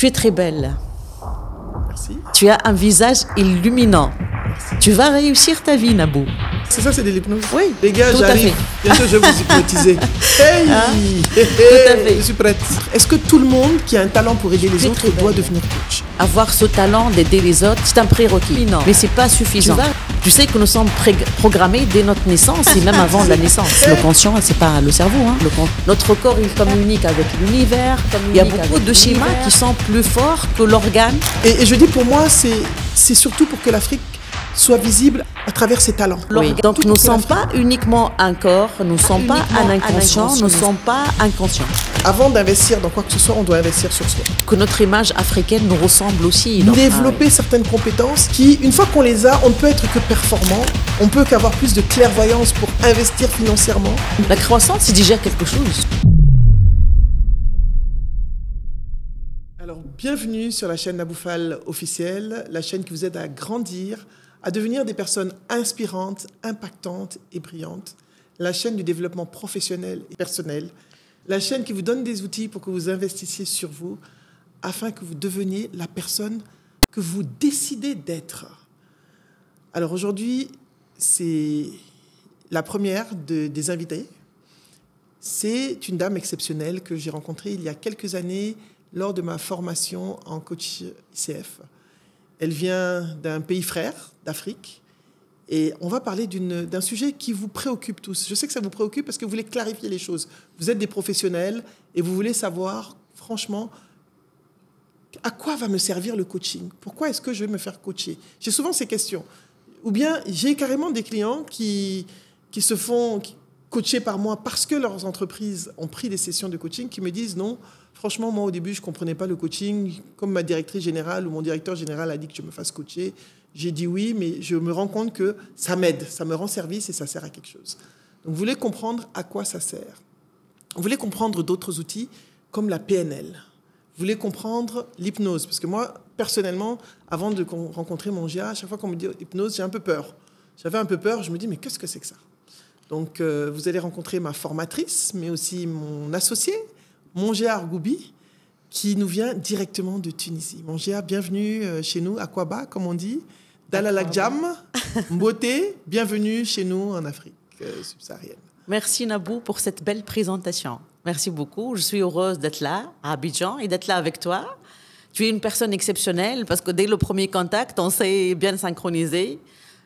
Tu es très belle. Merci. Tu as un visage illuminant. Merci. Tu vas réussir ta vie, Nabou. C'est ça, c'est de l'hypnose? Oui. Les gars, tout à j'arrive. fait. Bientôt, je vais vous hypnotiser. Hey, Tout à fait. Je suis prête. Est-ce que tout le monde qui a un talent pour aider les Tu es autres très doit belle. devenir coach? Avoir ce talent d'aider les autres, c'est un prérequis. Non. Mais c'est pas suffisant. Tu sais que nous sommes programmés dès notre naissance et même avant la naissance. Le conscient, c'est pas le cerveau. Hein. Notre corps, il communique avec l'univers. Il y a beaucoup de schémas qui sont plus forts que l'organe. Et je dis, pour moi, c'est surtout pour que l'Afrique soit visible à travers ses talents. Oui. Donc nous ne sommes pas uniquement un corps, nous ne sommes pas un inconscient, nous ne sommes pas inconscients. Avant d'investir dans quoi que ce soit, on doit investir sur soi. Que notre image africaine nous ressemble aussi. Donc, Développer certaines compétences qui, une fois qu'on les a, on ne peut être que performant, on peut qu'avoir plus de clairvoyance pour investir financièrement. La croissance, c'est déjà quelque chose. Alors, bienvenue sur la chaîne Naboufal officielle, la chaîne qui vous aide à grandir, à devenir des personnes inspirantes, impactantes et brillantes. La chaîne du développement professionnel et personnel. La chaîne qui vous donne des outils pour que vous investissiez sur vous afin que vous deveniez la personne que vous décidez d'être. Alors aujourd'hui, c'est la première des invités. C'est une dame exceptionnelle que j'ai rencontrée il y a quelques années lors de ma formation en coach ICF. Elle vient d'un pays frère d'Afrique et on va parler d'un sujet qui vous préoccupe tous. Je sais que ça vous préoccupe parce que vous voulez clarifier les choses. Vous êtes des professionnels et vous voulez savoir, franchement, à quoi va me servir le coaching? Pourquoi est-ce que je vais me faire coacher? J'ai souvent ces questions. Ou bien j'ai carrément des clients qui se font coacher par moi parce que leurs entreprises ont pris des sessions de coaching qui me disent non, franchement, moi au début, je ne comprenais pas le coaching. Comme ma directrice générale ou mon directeur général a dit que je me fasse coacher, j'ai dit oui, mais je me rends compte que ça m'aide, ça me rend service et ça sert à quelque chose. Donc, vous voulez comprendre à quoi ça sert. Vous voulez comprendre d'autres outils comme la PNL. Vous voulez comprendre l'hypnose. Parce que moi, personnellement, avant de rencontrer mon GA, à chaque fois qu'on me dit hypnose, j'ai un peu peur. J'avais un peu peur, je me dis, mais qu'est-ce que c'est que ça? Donc, vous allez rencontrer ma formatrice, mais aussi mon associé, mon GA Argoubi, qui nous vient directement de Tunisie. Mon GA, bienvenue chez nous, à Kwaba, comme on dit. Dalalak Jam, Mbote, bienvenue chez nous en Afrique subsaharienne. Merci Nabou pour cette belle présentation. Merci beaucoup. Je suis heureuse d'être là, à Abidjan, et d'être là avec toi. Tu es une personne exceptionnelle parce que dès le premier contact, on s'est bien synchronisé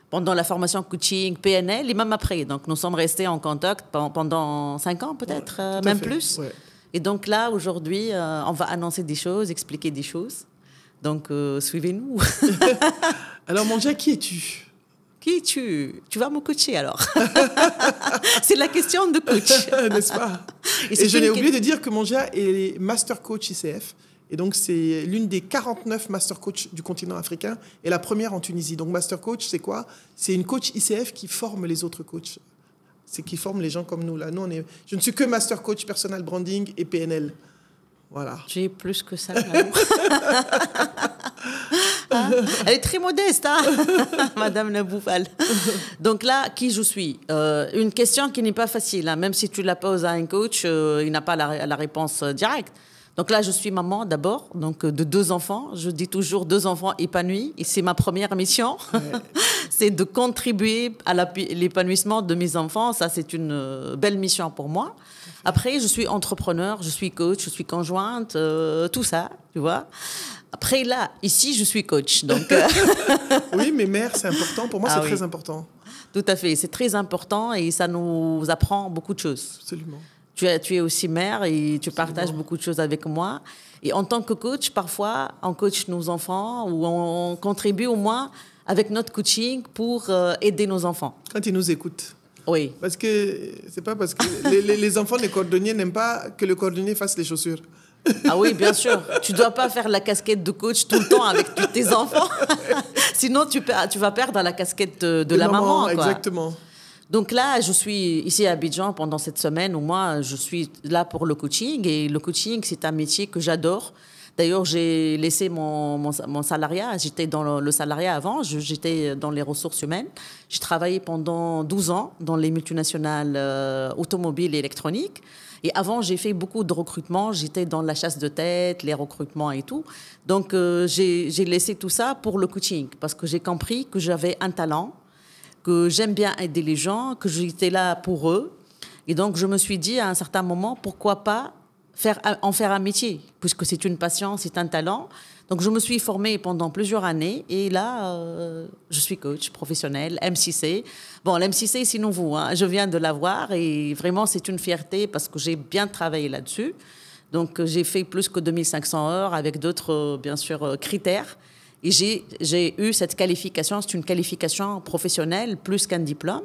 pendant la formation coaching, PNL et même après. Donc, nous sommes restés en contact pendant 5 ans peut-être, ouais, même plus. Ouais. Et donc là, aujourd'hui, on va annoncer des choses, expliquer des choses. Donc, suivez-nous. Alors, mon Jack, qui es-tu? Qui es-tu? Tu vas me coacher alors. C'est la question de coach. N'est-ce pas? Et je n'ai oublié de dire que mon Jack est master coach ICF. Et donc, c'est l'une des 49 master coach du continent africain et la première en Tunisie. Donc, master coach, c'est quoi? C'est une coach ICF qui forme les autres coachs. C'est qui forme les gens comme nous. Là. Nous, je ne suis que master coach personal branding et PNL. Voilà. Tu es plus que ça. Elle est très modeste, hein Madame Naboufal. Donc là, qui je suis? Une question qui n'est pas facile. Hein. Même si tu la poses à un coach, il n'a pas la réponse directe. Donc là, je suis maman d'abord, donc de 2 enfants. Je dis toujours 2 enfants épanouis. Et c'est ma première mission. Ouais. C'est de contribuer à l'épanouissement de mes enfants. Ça, c'est une belle mission pour moi. Après, je suis entrepreneur, je suis coach, je suis conjointe, tout ça, tu vois. Après, là, ici, je suis coach. Donc oui, mais mère, c'est important. Pour moi, c'est très important. Tout à fait. C'est très important et ça nous apprend beaucoup de choses. Absolument. Tu es aussi mère et tu partages beaucoup de choses avec moi. Et en tant que coach, parfois, on coach nos enfants ou on contribue au moins avec notre coaching pour aider nos enfants. Quand ils nous écoutent. Oui. Parce que c'est pas parce que les enfants des cordonniers n'aiment pas que le cordonnier fasse les chaussures. Ah oui, bien sûr. Tu ne dois pas faire la casquette de coach tout le temps avec tes enfants. Sinon, tu vas perdre la casquette de la maman. Quoi. Exactement. Donc là, je suis ici à Abidjan pendant cette semaine où moi, je suis là pour le coaching. Et le coaching, c'est un métier que j'adore. D'ailleurs, j'ai laissé mon salariat. J'étais dans le salariat avant. J'étais dans les ressources humaines. J'ai travaillé pendant 12 ans dans les multinationales automobiles et électroniques. Et avant, j'ai fait beaucoup de recrutement. J'étais dans la chasse de tête, les recrutements et tout. Donc, j'ai laissé tout ça pour le coaching parce que j'ai compris que j'avais un talent, que j'aime bien aider les gens, que j'étais là pour eux. Et donc, je me suis dit à un certain moment, pourquoi pas en faire un métier, puisque c'est une passion, c'est un talent. Donc, je me suis formée pendant plusieurs années et là, je suis coach professionnel, MCC. Bon, l'MCC, c'est nouveau, hein. Je viens de l'avoir et vraiment, c'est une fierté parce que j'ai bien travaillé là-dessus. Donc, j'ai fait plus que 2500 heures avec d'autres, bien sûr, critères. Et j'ai eu cette qualification, c'est une qualification professionnelle plus qu'un diplôme.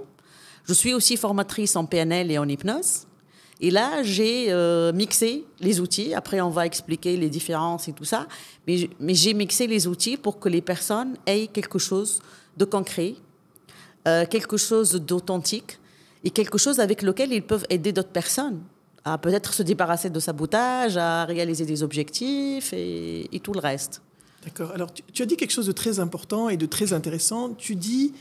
Je suis aussi formatrice en PNL et en hypnose. Et là, j'ai mixé les outils. Après, on va expliquer les différences et tout ça. Mais j'ai mixé les outils pour que les personnes aient quelque chose de concret, quelque chose d'authentique et quelque chose avec lequel ils peuvent aider d'autres personnes à peut-être se débarrasser de sabotage, à réaliser des objectifs et tout le reste. D'accord. Alors, tu as dit quelque chose de très important et de très intéressant. Tu dis...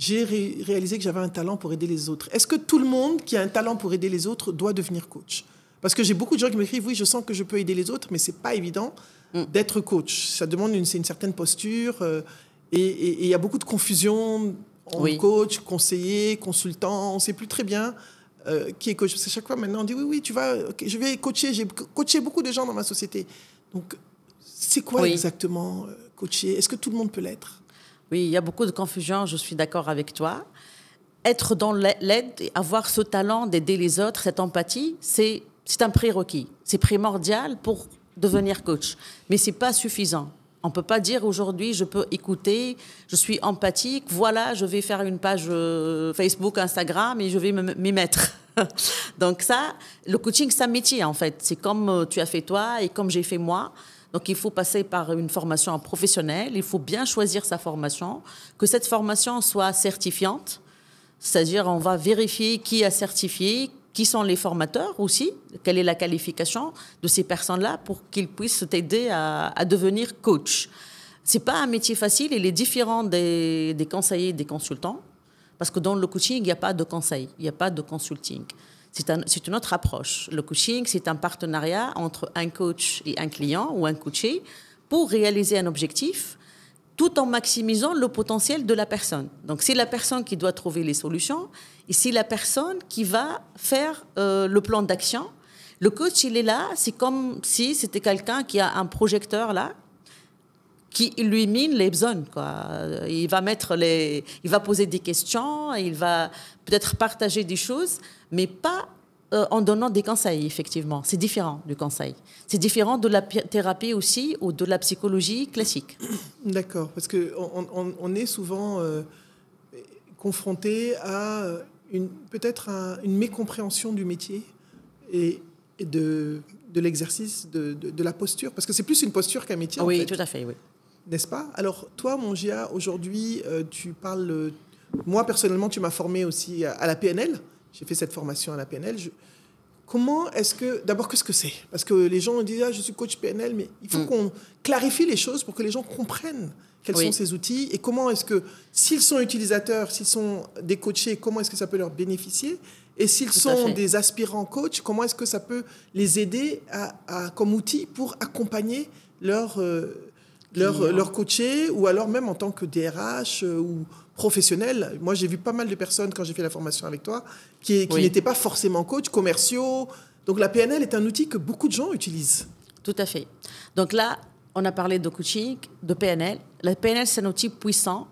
J'ai réalisé que j'avais un talent pour aider les autres. Est-ce que tout le monde qui a un talent pour aider les autres doit devenir coach? Parce que j'ai beaucoup de gens qui m'écrivent, oui, je sens que je peux aider les autres, mais ce n'est pas évident d'être coach. Ça demande une certaine posture et il y a beaucoup de confusion en coach, conseiller, consultant. On ne sait plus très bien qui est coach. Parce qu'à chaque fois, maintenant, on dit, oui, je vais coacher. J'ai coaché beaucoup de gens dans ma société. Donc, c'est quoi exactement coacher? Est-ce que tout le monde peut l'être? Oui, il y a beaucoup de confusion, je suis d'accord avec toi. Être dans l'aide et avoir ce talent d'aider les autres, cette empathie, c'est un prérequis. C'est primordial pour devenir coach. Mais ce n'est pas suffisant. On ne peut pas dire aujourd'hui, je peux écouter, je suis empathique, voilà, je vais faire une page Facebook, Instagram et je vais m'y mettre. Donc ça, le coaching, c'est un métier en fait. C'est comme tu as fait toi et comme j'ai fait moi. Donc, il faut passer par une formation professionnelle. Il faut bien choisir sa formation, que cette formation soit certifiante. C'est-à-dire, on va vérifier qui a certifié, qui sont les formateurs aussi, quelle est la qualification de ces personnes-là pour qu'ils puissent t'aider à devenir coach. Ce n'est pas un métier facile. Il est différent des conseillers, des consultants. Parce que dans le coaching, il n'y a pas de conseil, il n'y a pas de consulting. C'est une autre approche. Le coaching, c'est un partenariat entre un coach et un client ou un coaché pour réaliser un objectif tout en maximisant le potentiel de la personne. Donc, c'est la personne qui doit trouver les solutions et c'est la personne qui va faire le plan d'action. Le coach, il est là, c'est comme si c'était quelqu'un qui a un projecteur là, qui illumine les zones, quoi. Il va poser des questions, il va peut-être partager des choses, mais pas en donnant des conseils, effectivement. C'est différent du conseil. C'est différent de la thérapie aussi ou de la psychologie classique. D'accord, parce qu'on est souvent confronté à peut-être une mécompréhension du métier et de l'exercice, de la posture, parce que c'est plus une posture qu'un métier. Oui, en fait. Tout à fait, oui. N'est-ce pas? Alors, toi, Mongia, aujourd'hui, tu parles... moi, personnellement, tu m'as formé aussi à la PNL. J'ai fait cette formation à la PNL. Comment est-ce que... D'abord, qu'est-ce que c'est? Parce que les gens disent, je suis coach PNL, mais il faut qu'on clarifie les choses pour que les gens comprennent quels sont ces outils et comment est-ce que, s'ils sont utilisateurs, s'ils sont des coachés, comment est-ce que ça peut leur bénéficier? Et s'ils sont des aspirants coachs, comment est-ce que ça peut les aider comme outil pour accompagner leur coaché ou alors même en tant que DRH ou professionnel. Moi, j'ai vu pas mal de personnes quand j'ai fait la formation avec toi qui n'étaient pas forcément coachs, commerciaux. Donc, la PNL est un outil que beaucoup de gens utilisent. Tout à fait. Donc là, on a parlé de coaching, de PNL. La PNL, c'est un outil puissant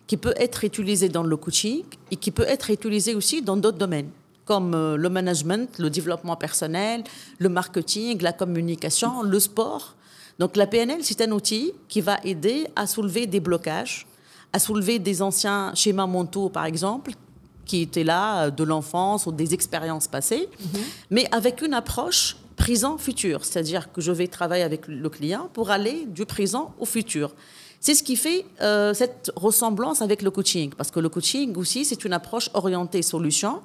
qui peut être utilisé dans le coaching et qui peut être utilisé aussi dans d'autres domaines, comme le management, le développement personnel, le marketing, la communication, le sport. Donc la PNL, c'est un outil qui va aider à soulever des blocages, à soulever des anciens schémas mentaux, par exemple, qui étaient là de l'enfance ou des expériences passées, mais avec une approche présent-futur. C'est-à-dire que je vais travailler avec le client pour aller du présent au futur. C'est ce qui fait cette ressemblance avec le coaching, parce que le coaching aussi, c'est une approche orientée solution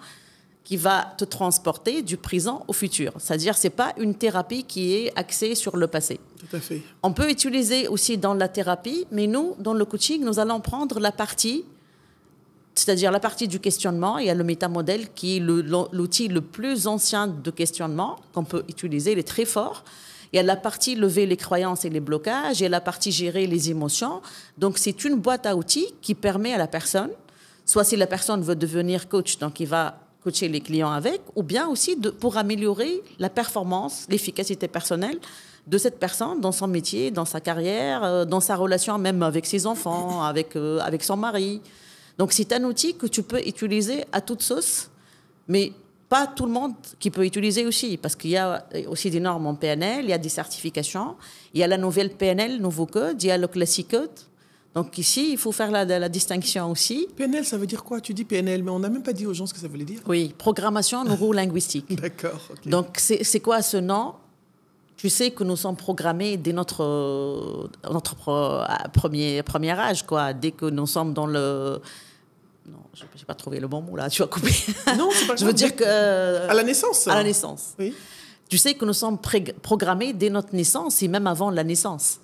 qui va te transporter du présent au futur. C'est-à-dire, ce n'est pas une thérapie qui est axée sur le passé. Tout à fait. On peut utiliser aussi dans la thérapie, mais nous, dans le coaching, nous allons prendre la partie C'est-à-dire la partie du questionnement, il y a le métamodèle qui est l'outil le plus ancien de questionnement qu'on peut utiliser, il est très fort. Il y a la partie lever les croyances et les blocages, il y a la partie gérer les émotions. Donc c'est une boîte à outils qui permet à la personne, soit si la personne veut devenir coach, donc il va coacher les clients avec, ou bien aussi pour améliorer la performance, l'efficacité personnelle de cette personne dans son métier, dans sa carrière, dans sa relation même avec ses enfants, avec son mari. Donc c'est un outil que tu peux utiliser à toute sauce, mais pas tout le monde qui peut utiliser aussi, parce qu'il y a aussi des normes en PNL, il y a des certifications, il y a la nouvelle PNL, nouveau code, il y a le classic code. Donc ici, il faut faire la distinction aussi. PNL, ça veut dire quoi? Tu dis PNL, mais on n'a même pas dit aux gens ce que ça voulait dire. Oui, programmation neuro-linguistique. D'accord. Okay. Donc c'est quoi ce nom? Tu sais que nous sommes programmés dès notre premier âge, quoi. Dès que nous sommes dans le... Non, je n'ai pas trouvé le bon mot là, tu vas couper. Non, c'est pas grave. Je veux dire que... à la naissance. À la naissance. Oui. Tu sais que nous sommes programmés dès notre naissance et même avant la naissance.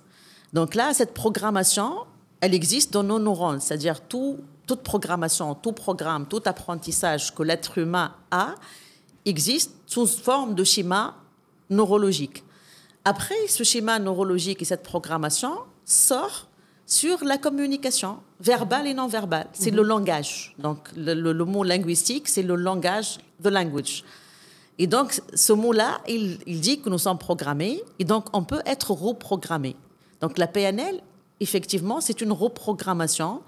Donc là, cette programmation, elle existe dans nos neurones. C'est-à-dire toute programmation, tout programme, tout apprentissage que l'être humain a existe sous forme de schéma neurologique. Après, ce schéma neurologique et cette programmation sort sur la communication, verbale et non verbale. C'est le langage. Donc, le mot linguistique, c'est le langage, the language. Et donc, ce mot-là, il dit que nous sommes programmés et donc on peut être reprogrammés. Donc, la PNL, effectivement, c'est une reprogrammation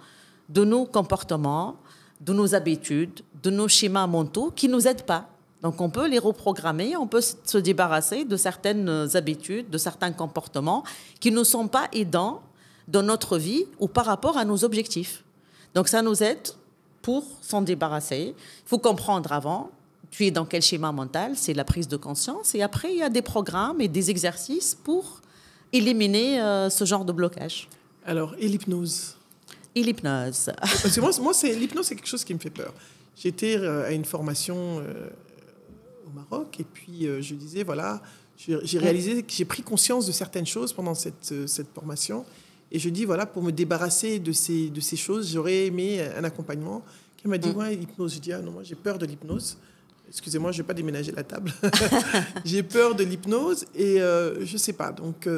de nos comportements, de nos habitudes, de nos schémas mentaux qui ne nous aident pas. Donc, on peut les reprogrammer, on peut se débarrasser de certaines habitudes, de certains comportements qui ne sont pas aidants dans notre vie ou par rapport à nos objectifs. Donc, ça nous aide pour s'en débarrasser. Il faut comprendre avant, tu es dans quel schéma mental, c'est la prise de conscience. Et après, il y a des programmes et des exercices pour éliminer ce genre de blocage. Alors, et l'hypnose? Et l'hypnose. Parce que moi l'hypnose, c'est quelque chose qui me fait peur. J'étais à une formation au Maroc et puis je disais, voilà, j'ai réalisé que j'ai pris conscience de certaines choses pendant cette formation. Et je dis, voilà, pour me débarrasser de ces choses, j'aurais aimé un accompagnement. Qui m'a dit, ouais, l'hypnose. Je dis, ah non, moi j'ai peur de l'hypnose. Excusez-moi, je ne vais pas déménager la table. J'ai peur de l'hypnose et je ne sais pas. Donc,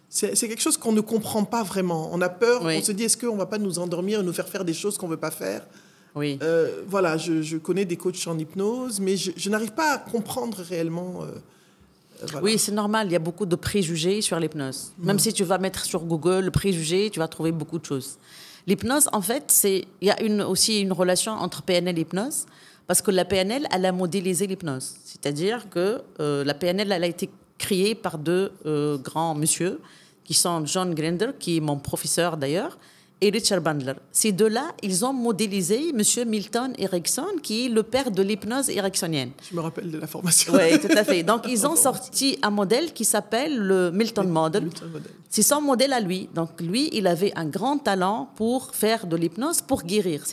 c'est quelque chose qu'on ne comprend pas vraiment. On a peur, oui. On se dit, est-ce qu'on ne va pas nous endormir et nous faire des choses qu'on ne veut pas faire? Oui. Voilà, je connais des coachs en hypnose, mais je n'arrive pas à comprendre réellement... voilà. Oui, c'est normal. Il y a beaucoup de préjugés sur l'hypnose. Même si tu vas mettre sur Google le préjugé, tu vas trouver beaucoup de choses. L'hypnose, en fait, il y a aussi une relation entre PNL et hypnose. Parce que la PNL, elle a modélisé l'hypnose. C'est-à-dire que la PNL, elle a été créée par deux grands messieurs, qui sont John Grinder, qui est mon professeur d'ailleurs, et Richard Bandler. Ces deux-là, ils ont modélisé M. Milton Erickson, qui est le père de l'hypnose ericksonienne. Je me rappelle de la formation. Oui, tout à fait. Donc, ils ont sorti un modèle qui s'appelle le Milton Model. C'est son modèle à lui. Donc, lui, il avait un grand talent pour faire de l'hypnose, pour guérir.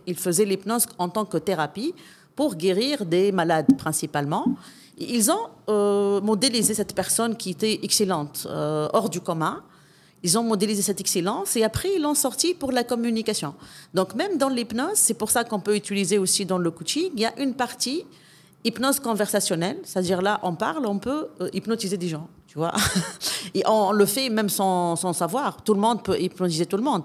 Il faisait l'hypnose en tant que thérapie pour guérir des malades, principalement. Ils ont modélisé cette personne qui était excellente, hors du commun. Ils ont modélisé cette excellence et après, ils l'ont sorti pour la communication. Donc, même dans l'hypnose, c'est pour ça qu'on peut utiliser aussi dans le coaching, il y a une partie hypnose conversationnelle, c'est-à-dire là, on parle, on peut hypnotiser des gens, tu vois. Et on le fait même sans savoir. Tout le monde peut hypnotiser tout le monde.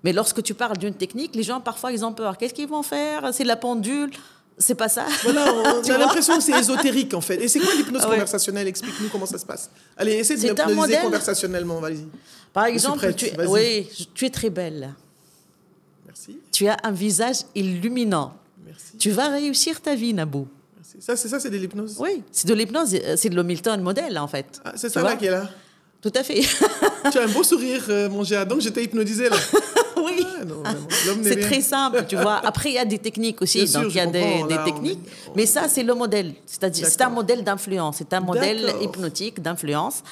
Mais lorsque tu parles d'une technique, les gens, parfois, ils ont peur. Qu'est-ce qu'ils vont faire? C'est la pendule. C'est pas ça. Voilà, on a l'impression que c'est ésotérique, en fait. Et c'est quoi l'hypnose conversationnelle? Explique-nous comment ça se passe. Allez, essaie de m'hypnotiser conversationnellement, vas-y. Par exemple, tu es très belle. Merci. Tu as un visage illuminant. Merci. Tu vas réussir ta vie, Nabou. Merci. Ça, c'est de l'hypnose? Oui, c'est de l'hypnose. C'est de le Milton modèle, en fait. Ah, c'est ça là qui est là? Tout à fait. Tu as un beau sourire, mon Géa. Donc, j'étais hypnotisée, là. Oui. Ah, non, c'est très simple, tu vois. Après, il y a des techniques aussi. Bien donc, sûr, il y a des techniques. Mais ça, c'est le modèle. C'est-à-dire, c'est un modèle d'influence. C'est un modèle hypnotique d'influence.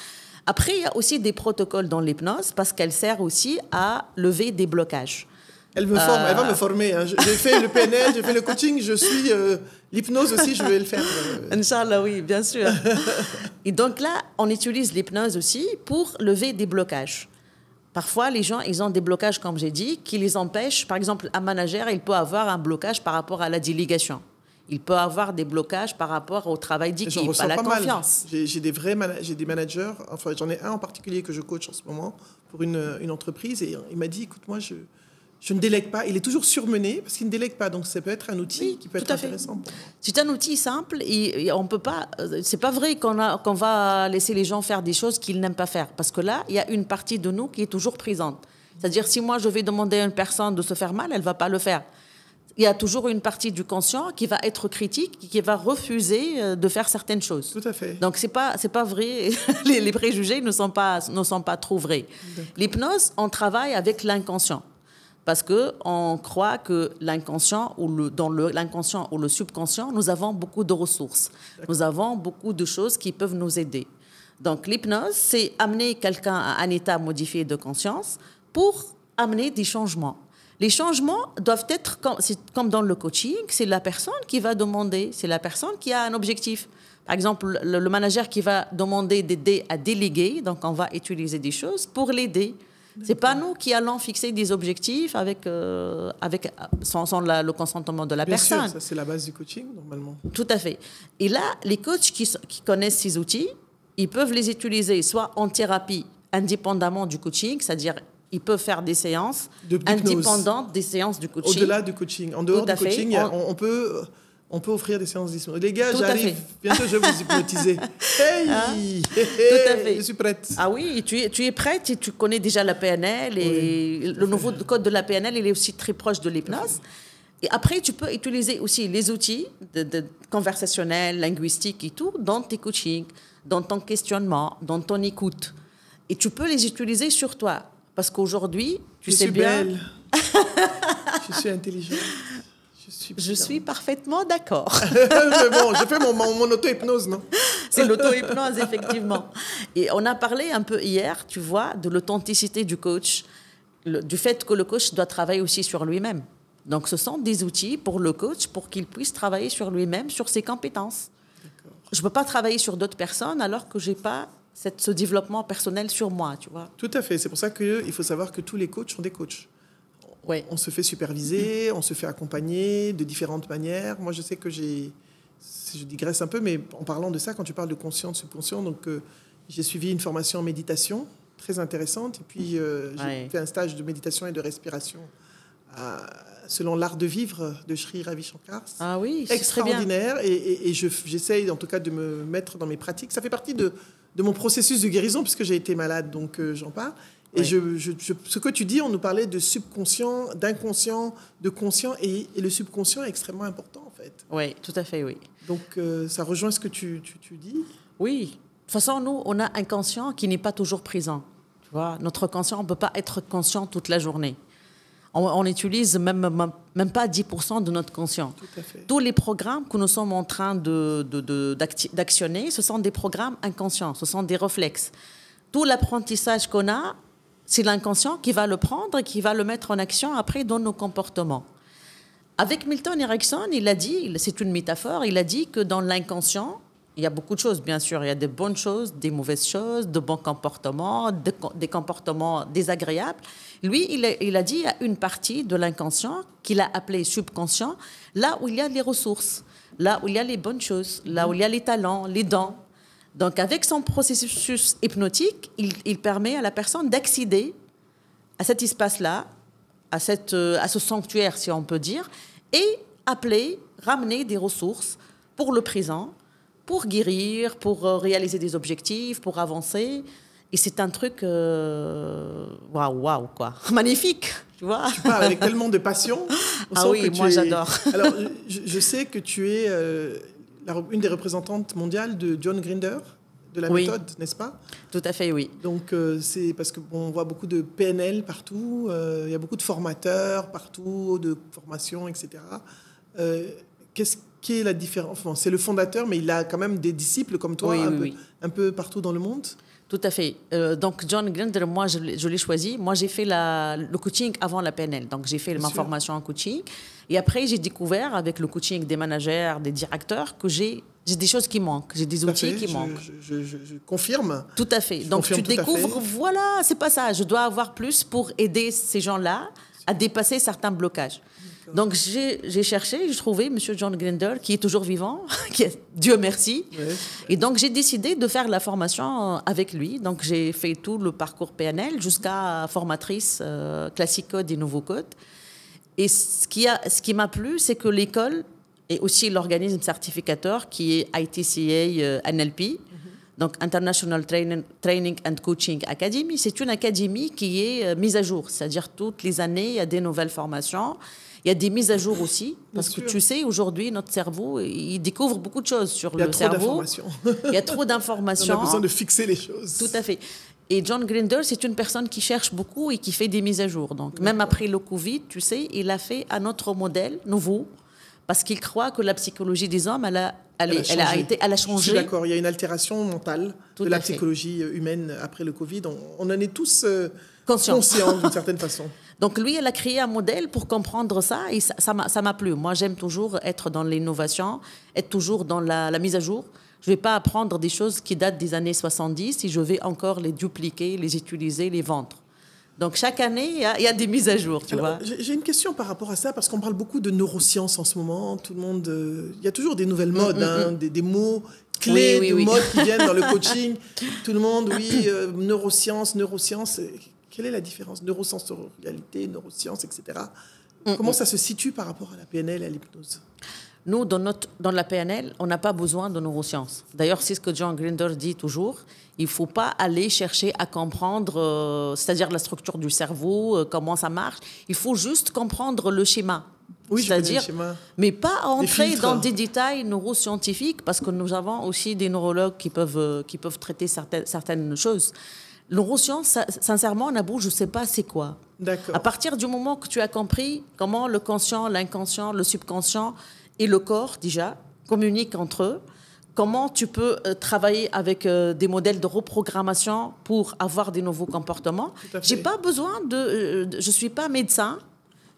Après, il y a aussi des protocoles dans l'hypnose parce qu'elle sert aussi à lever des blocages. Elle va me former. Hein. J'ai fait le PNL, j'ai fait le coaching, je suis l'hypnose aussi, je vais le faire. Inch'Allah, oui, bien sûr. Et donc là, on utilise l'hypnose aussi pour lever des blocages. Parfois, les gens, ils ont des blocages, comme j'ai dit, qui les empêchent. Par exemple, un manager, il peut avoir un blocage par rapport à la délégation. Il peut avoir des blocages par rapport au travail d'équipe, à la confiance. J'ai des managers, enfin j'en ai un en particulier que je coach en ce moment pour une entreprise, et il m'a dit, écoute, moi je ne délègue pas. Il est toujours surmené parce qu'il ne délègue pas. Donc, ça peut être un outil qui peut être intéressant. C'est un outil simple et on peut pas. C'est pas vrai qu'on va laisser les gens faire des choses qu'ils n'aiment pas faire. Parce que là, il y a une partie de nous qui est toujours présente. C'est-à-dire, si moi, je vais demander à une personne de se faire mal, elle va pas le faire. Il y a toujours une partie du conscient qui va être critique, qui va refuser de faire certaines choses. Tout à fait. Donc, c'est pas vrai. Les préjugés ne sont pas trop vrais. L'hypnose, on travaille avec l'inconscient. Parce qu'on croit que l'inconscient dans l'inconscient ou le subconscient, nous avons beaucoup de ressources. Nous avons beaucoup de choses qui peuvent nous aider. Donc, l'hypnose, c'est amener quelqu'un à un état modifié de conscience pour amener des changements. Les changements doivent être, comme dans le coaching, c'est la personne qui va demander, c'est la personne qui a un objectif. Par exemple, le manager qui va demander d'aider à déléguer, donc on va utiliser des choses pour l'aider. C'est pas nous qui allons fixer des objectifs sans le consentement de la personne. Bien sûr, ça c'est la base du coaching normalement. Tout à fait. Et là, les coachs qui connaissent ces outils, ils peuvent les utiliser soit en thérapie indépendamment du coaching, c'est-à-dire ils peuvent faire des séances indépendantes des séances du coaching. Au-delà du coaching, en dehors du coaching, on peut offrir des séances d'hypnose. Les gars, j'arrive. Bientôt, je vais vous hypnotiser. Hey, tout à fait. Je suis prête. Ah oui, tu es prête et tu connais déjà la PNL. Et le nouveau code de la PNL, il est aussi très proche de l'hypnose. Et après, tu peux utiliser aussi les outils conversationnels, linguistiques et tout dans tes coachings, dans ton questionnement, dans ton écoute. Et tu peux les utiliser sur toi. Parce qu'aujourd'hui, tu sais bien... Belle. Je suis intelligente. Je suis parfaitement d'accord. Mais bon, je fais mon auto-hypnose, non? C'est l'auto-hypnose, effectivement. Et on a parlé un peu hier, tu vois, de l'authenticité du coach, du fait que le coach doit travailler aussi sur lui-même. Donc, ce sont des outils pour le coach pour qu'il puisse travailler sur lui-même, sur ses compétences. D'accord. Je ne peux pas travailler sur d'autres personnes alors que je n'ai pas ce développement personnel sur moi, tu vois. Tout à fait. C'est pour ça qu'il faut savoir que tous les coachs sont des coachs. Ouais. On se fait superviser, on se fait accompagner de différentes manières. Moi, je sais que je digresse un peu, mais en parlant de ça, quand tu parles de conscient, de subconscient, donc j'ai suivi une formation en méditation très intéressante, et puis j'ai fait un stage de méditation et de respiration selon l'art de vivre de Sri Ravi Shankar. Ah oui, c'est extraordinaire, et j'essaye en tout cas de me mettre dans mes pratiques. Ça fait partie de mon processus de guérison, puisque j'ai été malade, donc j'en parle. Et ce que tu dis, on nous parlait de subconscient, d'inconscient, de conscient, et le subconscient est extrêmement important, en fait. Oui, tout à fait, oui. Donc, ça rejoint ce que tu dis. Oui. De toute façon, nous, on a un conscient qui n'est pas toujours présent. Tu vois, notre conscient, on ne peut pas être conscient toute la journée. On utilise même pas 10% de notre conscient. Tout à fait. Tous les programmes que nous sommes en train d'actionner, ce sont des programmes inconscients, ce sont des réflexes. Tout l'apprentissage qu'on a, c'est l'inconscient qui va le prendre et qui va le mettre en action après dans nos comportements. Avec Milton Erickson, il a dit, c'est une métaphore, il a dit que dans l'inconscient, il y a beaucoup de choses, bien sûr. Il y a des bonnes choses, des mauvaises choses, de bons comportements, des comportements désagréables. Lui, il a dit qu'il y a une partie de l'inconscient qu'il a appelé subconscient, là où il y a les ressources, là où il y a les bonnes choses, là où il y a les talents, les dons. Donc, avec son processus hypnotique, il permet à la personne d'accéder à cet espace-là, à ce sanctuaire, si on peut dire, et ramener des ressources pour le présent, pour guérir, pour réaliser des objectifs, pour avancer. Et c'est un truc, waouh, quoi, magnifique, tu vois. Tu parles avec tellement de passion. Ah oui, moi j'adore. Alors, je sais que tu es une des représentantes mondiales de John Grinder, de la méthode, n'est-ce pas? Tout à fait, oui. Donc, c'est parce qu'on voit beaucoup de PNL partout, il y a beaucoup de formateurs partout, de formations, etc. Qu'est-ce qui est la différence? Enfin, c'est le fondateur, mais il a quand même des disciples comme toi, un peu partout dans le monde. Tout à fait. Donc, John Grinder, moi, je l'ai choisi. Moi, j'ai fait le coaching avant la PNL. Donc, j'ai fait ma formation en coaching. Et après, j'ai découvert, avec le coaching des managers, des directeurs, que j'ai des choses qui manquent. J'ai des outils qui manquent. Je confirme. Tout à fait. Donc, tu découvres, voilà, c'est pas ça. Je dois avoir plus pour aider ces gens-là à dépasser certains blocages. Donc, j'ai cherché, j'ai trouvé M. John Grinder, qui est toujours vivant, Dieu merci. Ouais. Et donc, j'ai décidé de faire la formation avec lui. Donc, j'ai fait tout le parcours PNL jusqu'à formatrice classique code et nouveau code. Et ce qui m'a plu, c'est que l'école et aussi l'organisme certificateur qui est ITCA NLP, donc International Training and Coaching Academy, c'est une académie qui est mise à jour. C'est-à-dire, toutes les années, il y a des nouvelles formations. Il y a des mises à jour aussi, parce que tu sais, aujourd'hui, notre cerveau, il découvre beaucoup de choses sur le cerveau. Il y a trop d'informations. On a besoin de fixer les choses. Tout à fait. Et John Grinder, c'est une personne qui cherche beaucoup et qui fait des mises à jour. Donc, même après le Covid, tu sais, il a fait un autre modèle nouveau, parce qu'il croit que la psychologie des hommes, elle a changé. Je suis d'accord, il y a une altération mentale de la psychologie humaine après le Covid. On en est tous conscients d'une certaine façon. Donc, lui, elle a créé un modèle pour comprendre ça et ça m'a plu. Moi, j'aime toujours être dans l'innovation, être toujours dans la mise à jour. Je ne vais pas apprendre des choses qui datent des années 70 et je vais encore les dupliquer, les utiliser, les vendre. Donc, chaque année, il y a des mises à jour, tu vois. J'ai une question par rapport à ça, parce qu'on parle beaucoup de neurosciences en ce moment. Tout le monde... il y a toujours des nouvelles modes, des mots clés de modes qui viennent dans le coaching. Tout le monde, neurosciences. Quelle est la différence? Neurosensorialité, neurosciences, etc. Comment ça se situe par rapport à la PNL et à l'hypnose? Nous, dans la PNL, on n'a pas besoin de neurosciences. D'ailleurs, c'est ce que John Grinder dit toujours. Il ne faut pas aller chercher à comprendre, c'est-à-dire la structure du cerveau, comment ça marche. Il faut juste comprendre le schéma. Oui, c'est-à-dire, mais pas entrer dans des détails neuroscientifiques, parce que nous avons aussi des neurologues qui peuvent traiter certaines choses. Neurosciences, sincèrement, Nabou, je ne sais pas c'est quoi. D'accord. À partir du moment que tu as compris comment le conscient, l'inconscient, le subconscient et le corps, déjà, communiquent entre eux, comment tu peux travailler avec des modèles de reprogrammation pour avoir des nouveaux comportements. J'ai pas besoin je suis pas médecin.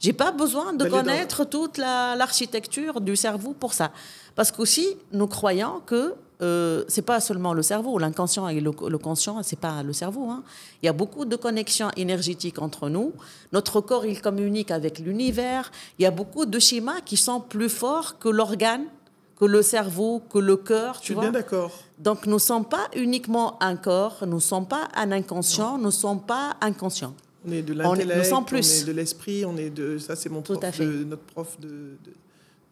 J'ai pas besoin de connaître toute l'architecture du cerveau pour ça. Parce qu'aussi, nous croyons que c'est pas seulement le cerveau, l'inconscient et le conscient, c'est pas le cerveau. Hein. Il y a beaucoup de connexions énergétiques entre nous. Notre corps, il communique avec l'univers. Il y a beaucoup de schémas qui sont plus forts que l'organe, que le cerveau, que le cœur. Je suis bien d'accord. Donc, nous ne sommes pas uniquement un corps, nous ne sommes pas un inconscient, nous ne sommes pas inconscients. On est de l'intellect, on est de l'esprit, ça c'est notre prof de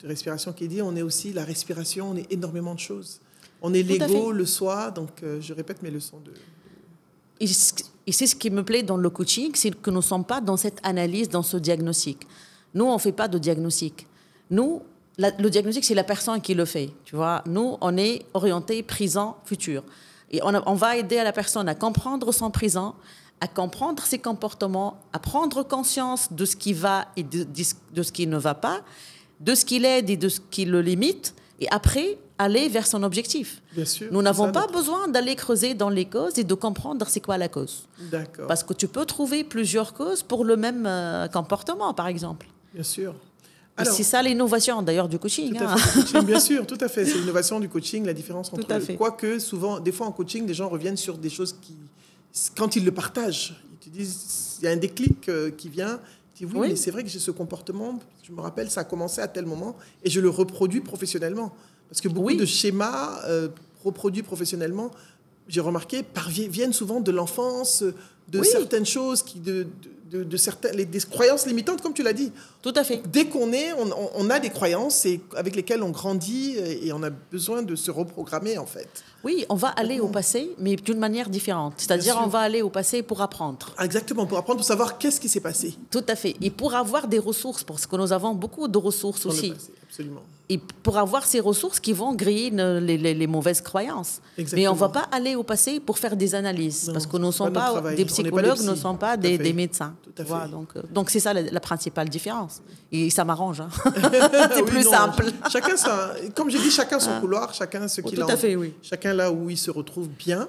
respiration qui dit, on est aussi la respiration, on est énormément de choses. On est l'ego, le soi, donc je répète mes leçons de... Et c'est ce qui me plaît dans le coaching, c'est que nous ne sommes pas dans cette analyse, dans ce diagnostic. Nous, on ne fait pas de diagnostic. Nous, le diagnostic, c'est la personne qui le fait. Tu vois, nous, on est orienté présent, futur. Et on va aider la personne à comprendre son présent, à comprendre ses comportements, à prendre conscience de ce qui va et de ce qui ne va pas, de ce qui l'aide et de ce qui le limite, et après, aller vers son objectif. Bien sûr. Nous n'avons pas besoin d'aller creuser dans les causes et de comprendre c'est quoi la cause. D'accord. Parce que tu peux trouver plusieurs causes pour le même comportement, par exemple. Bien sûr. Alors, c'est ça l'innovation, d'ailleurs, du coaching. Tout à fait, du coaching, bien sûr, tout à fait. C'est l'innovation du coaching, la différence entre... Quoique, souvent, des fois en coaching, des gens reviennent sur des choses qui... Quand ils le partagent, ils te disent, il y a un déclic qui vient... Oui, mais c'est vrai que j'ai ce comportement, je me rappelle, ça a commencé à tel moment, et je le reproduis professionnellement. Parce que beaucoup de schémas reproduits professionnellement, j'ai remarqué, viennent souvent de l'enfance, de certaines choses, des croyances limitantes, comme tu l'as dit. Tout à fait. Dès qu'on est, on a des croyances avec lesquelles on grandit, et on a besoin de se reprogrammer, en fait. Oui, on va aller au passé, mais d'une manière différente. C'est-à-dire, on va aller au passé pour apprendre. Exactement, pour apprendre, pour savoir qu'est-ce qui s'est passé. Tout à fait. Et pour avoir des ressources, parce que nous avons beaucoup de ressources aussi. Le passé, absolument. Et pour avoir ces ressources qui vont griller les mauvaises croyances. Exactement. Mais on ne va pas aller au passé pour faire des analyses, parce que nous ne sommes pas des psychologues, nous ne sommes pas des médecins. Tout à fait. Voilà, donc c'est ça la principale différence. Et ça m'arrange. Hein. C'est plus simple. Comme j'ai dit, chacun son couloir, chacun ce qu'il a. Tout à fait, oui. Chacun là où il se retrouve bien.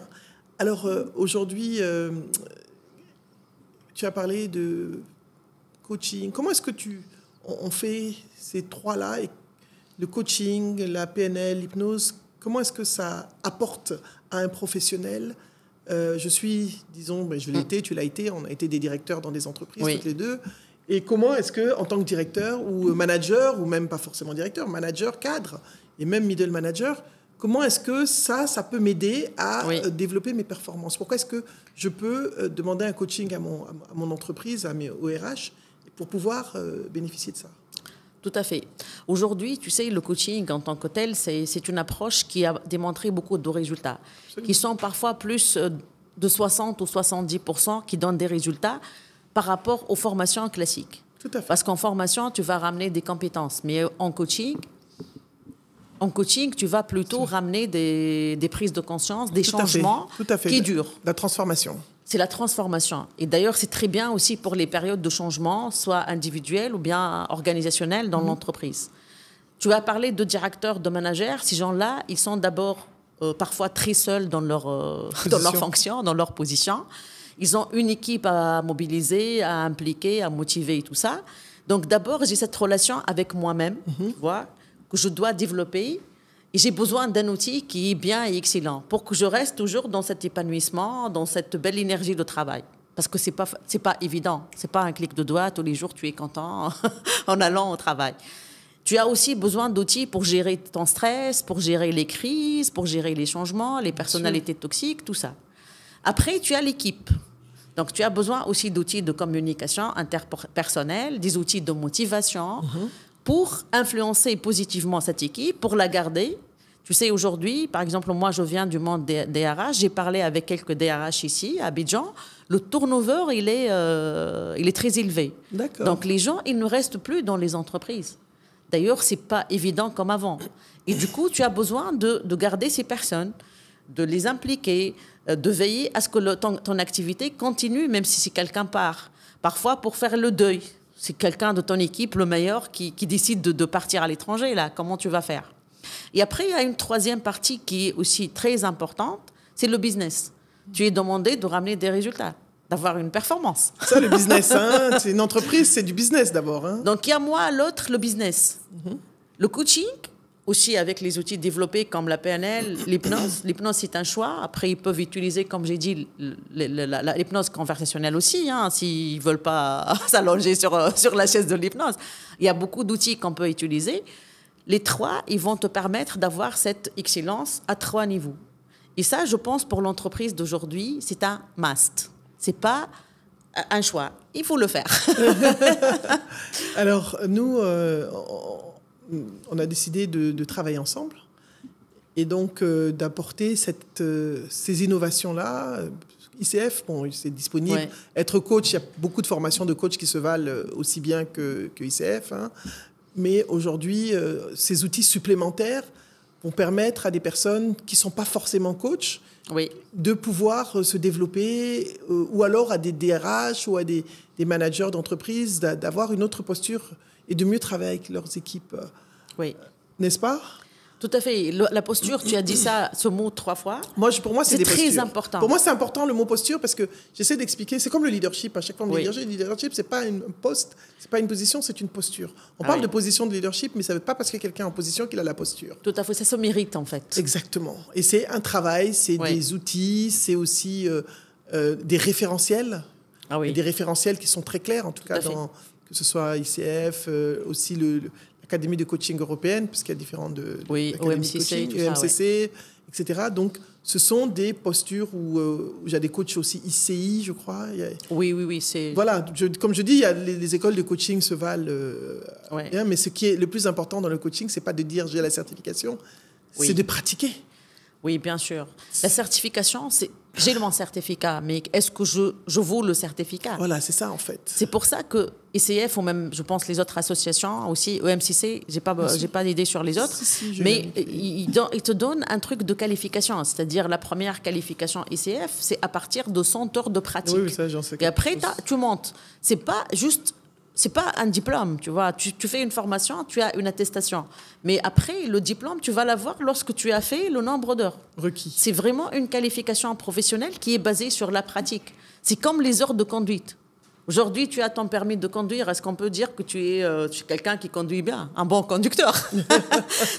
Alors, aujourd'hui, tu as parlé de coaching. Comment est-ce que on fait ces trois-là, le coaching, la PNL, l'hypnose, comment est-ce que ça apporte à un professionnel? Je suis, disons, je l'ai été, tu l'as été, on a été des directeurs dans des entreprises, toutes les deux. Et comment est-ce que, en tant que directeur ou manager, ou même pas forcément directeur, manager, cadre, et même middle manager, comment est-ce que ça peut m'aider à développer mes performances? Pourquoi est-ce que je peux demander un coaching à mon entreprise, à mes ORH, pour pouvoir bénéficier de ça? Tout à fait. Aujourd'hui, tu sais, le coaching en tant que tel, c'est une approche qui a démontré beaucoup de résultats, qui sont parfois plus de 60 ou 70% qui donnent des résultats par rapport aux formations classiques. Tout à fait. Parce qu'en formation, tu vas ramener des compétences, mais en coaching, tu vas plutôt ramener des prises de conscience, des changements qui durent. La transformation. C'est la transformation. Et d'ailleurs, c'est très bien aussi pour les périodes de changement, soit individuelles ou bien organisationnelles dans l'entreprise. Tu vas parler de directeurs, de managers. Ces gens-là, ils sont d'abord parfois très seuls dans leur fonction, dans leur position. Ils ont une équipe à mobiliser, à impliquer, à motiver et tout ça. Donc d'abord, j'ai cette relation avec moi-même, tu vois, que je dois développer. Et j'ai besoin d'un outil qui est bien et excellent pour que je reste toujours dans cet épanouissement, dans cette belle énergie de travail. Parce que c'est pas évident. C'est pas un clic de doigt, tous les jours tu es content en allant au travail. Tu as aussi besoin d'outils pour gérer ton stress, pour gérer les crises, pour gérer les changements, les personnalités toxiques, tout ça. Après, tu as l'équipe. Donc, tu as besoin aussi d'outils de communication interpersonnelle, des outils de motivation, pour influencer positivement cette équipe, pour la garder. Tu sais, aujourd'hui, par exemple, moi, je viens du monde des DRH. J'ai parlé avec quelques DRH ici, à Abidjan. Le turnover, il est très élevé. D'accord. Donc, les gens, ils ne restent plus dans les entreprises. D'ailleurs, ce n'est pas évident comme avant. Et du coup, tu as besoin de garder ces personnes, de les impliquer, de veiller à ce que ton activité continue, même si quelqu'un part. Parfois, pour faire le deuil. C'est quelqu'un de ton équipe, le meilleur, qui décide de partir à l'étranger, là. Comment tu vas faire? Et après, il y a une troisième partie qui est aussi très importante, c'est le business. Tu es demandé de ramener des résultats, d'avoir une performance. Ça, le business, hein, c'est une entreprise, c'est du business d'abord. Hein. Donc, il y a moi, l'autre, le business. Le coaching, aussi avec les outils développés comme la PNL, l'hypnose. L'hypnose, c'est un choix. Après, ils peuvent utiliser, comme j'ai dit, l'hypnose conversationnelle aussi, hein, s'ils ne veulent pas s'allonger sur la chaise de l'hypnose. Il y a beaucoup d'outils qu'on peut utiliser. Les trois, ils vont te permettre d'avoir cette excellence à 3 niveaux. Et ça, je pense, pour l'entreprise d'aujourd'hui, c'est un must. Ce n'est pas un choix. Il faut le faire. Alors, nous... on a décidé de travailler ensemble et donc d'apporter ces innovations-là. ICF, bon, c'est disponible. Ouais. Être coach, il y a beaucoup de formations de coach qui se valent aussi bien que ICF. Hein. Mais aujourd'hui, ces outils supplémentaires vont permettre à des personnes qui ne sont pas forcément coach de pouvoir se développer ou alors à des DRH ou à des managers d'entreprise d'avoir une autre posture et de mieux travailler avec leurs équipes. Oui. N'est-ce pas? Tout à fait. La posture, tu as dit ce mot 3 fois. Pour moi, c'est très important. Pour moi, c'est important le mot posture parce que j'essaie d'expliquer. C'est comme le leadership. À chaque fois, le leadership, c'est pas un poste, c'est pas une position, c'est une posture. On parle de position de leadership, mais ça ne veut pas parce que quelqu'un est en position qu'il a la posture. Tout à fait. Ça se mérite, en fait. Exactement. Et c'est un travail, c'est des outils, c'est aussi des référentiels. Ah oui. Et des référentiels qui sont très clairs, en tout cas, que ce soit ICF, aussi l'Académie de coaching européenne, puisqu'il y a différentes OMCC, EMCC, etc. Donc, ce sont des postures où j'ai des coachs aussi ICI, je crois. Oui. Voilà, comme je dis, il y a les écoles de coaching se valent bien, mais ce qui est le plus important dans le coaching, ce n'est pas de dire j'ai la certification, c'est de pratiquer. Oui, bien sûr. La certification, j'ai mon certificat, mais est-ce que je vaux le certificat? Voilà, c'est ça en fait. C'est pour ça que ICF ou même, je pense, les autres associations aussi, EMCC, j'ai pas d'idée sur les autres, mais ils te donnent un truc de qualification, c'est-à-dire la première qualification ICF, c'est à partir de 100 heures de pratique. Oui, ça, j'en sais. Et après, tu montes. C'est pas juste c'est pas un diplôme, tu vois. Tu fais une formation, tu as une attestation. Mais après, le diplôme, tu vas l'avoir lorsque tu as fait le nombre d'heures. Requis. C'est vraiment une qualification professionnelle qui est basée sur la pratique. C'est comme les heures de conduite. Aujourd'hui, tu as ton permis de conduire. Est-ce qu'on peut dire que tu es quelqu'un qui conduit bien, un bon conducteur?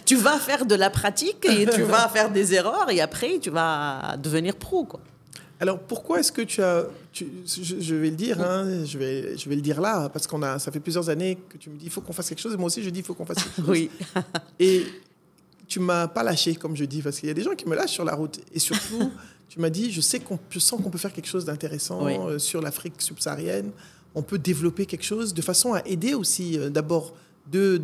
Tu vas faire de la pratique et tu vas faire des erreurs et après, tu vas devenir pro, quoi. Alors, pourquoi est-ce que je vais le dire, hein, je vais le dire là, parce ça fait plusieurs années que tu me dis, il faut qu'on fasse quelque chose, et moi aussi, je dis, il faut qu'on fasse quelque chose. Oui. Et tu ne m'as pas lâché, comme je dis, parce qu'il y a des gens qui me lâchent sur la route. Et surtout, tu m'as dit, je sens qu'on peut faire quelque chose d'intéressant sur l'Afrique subsaharienne. On peut développer quelque chose de façon à aider aussi, d'abord, deux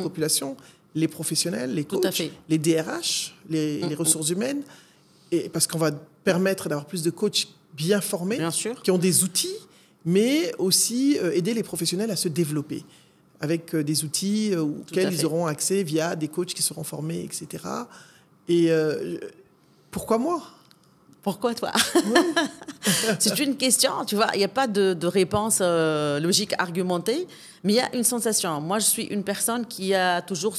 populations, les professionnels, les coachs, les DRH, les ressources humaines, et parce qu'on va permettre d'avoir plus de coachs bien formés, qui ont des outils, mais aussi aider les professionnels à se développer avec des outils auxquels ils auront accès via des coachs qui seront formés, etc. Et pourquoi moi ? Pourquoi toi? C'est une question, tu vois, il n'y a pas de réponse logique, argumentée, mais il y a une sensation. Moi, je suis une personne qui a toujours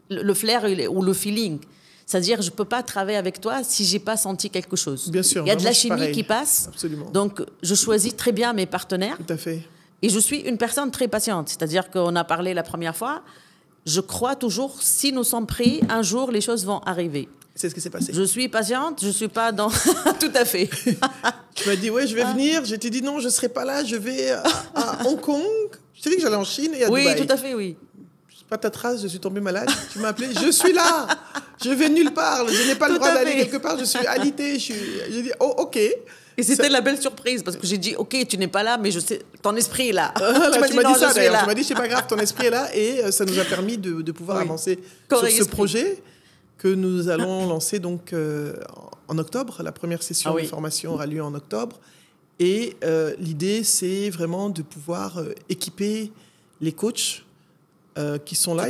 le flair ou le feeling. C'est-à-dire, je ne peux pas travailler avec toi si je n'ai pas senti quelque chose. Bien sûr. Il y a de la chimie qui passe. Absolument. Donc, je choisis très bien mes partenaires. Tout à fait. Et je suis une personne très patiente. C'est-à-dire qu'on a parlé la première fois. Je crois toujours, si nous sommes prêts, un jour, les choses vont arriver. C'est ce qui s'est passé. Je suis patiente, je ne suis pas dans... Tout à fait. Tu m'as dit, ouais, je vais venir. Je t'ai dit, non, je ne serai pas là. Je vais à Hong Kong. Je t'ai dit que j'allais en Chine et à Dubaï. Oui, tout à fait, oui. Patatras, je suis tombée malade. Tu m'as appelé, je suis là. Je vais nulle part. Je n'ai pas le droit d'aller quelque part. Je suis alitée. J'ai dit, oh, OK. Et c'était la belle surprise parce que j'ai dit, OK, tu n'es pas là, mais je sais, ton esprit est là. Tu m'as dit ça d'ailleurs. Tu m'as dit, c'est pas grave, ton esprit est là. Et ça nous a permis de pouvoir avancer sur ce projet que nous allons lancer donc en octobre. La première session de formation aura lieu en octobre. Et l'idée, c'est vraiment de pouvoir équiper les coachs qui sont là.